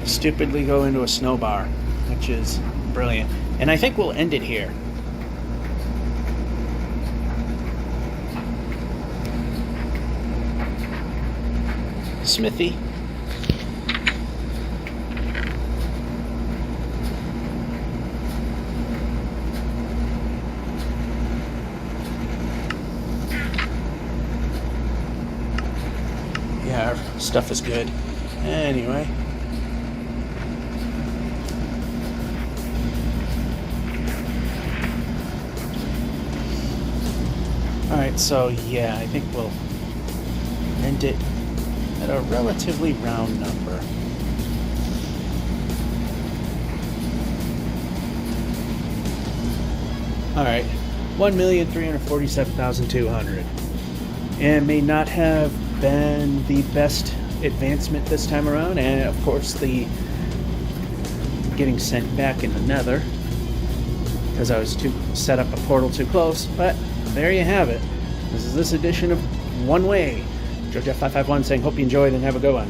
Stupidly go into a snow bar, which is brilliant. And I think we'll end it here. Smithy. Yeah, our stuff is good. Anyway. Alright, so yeah, I think we'll end it at a relatively round number. Alright, 1,347,200. And may not have been the best advancement this time around, and of course the getting sent back in the nether because I was set up a portal too close, but there you have it. This is this edition of One Way. JoJeff551 saying hope you enjoyed and have a good one.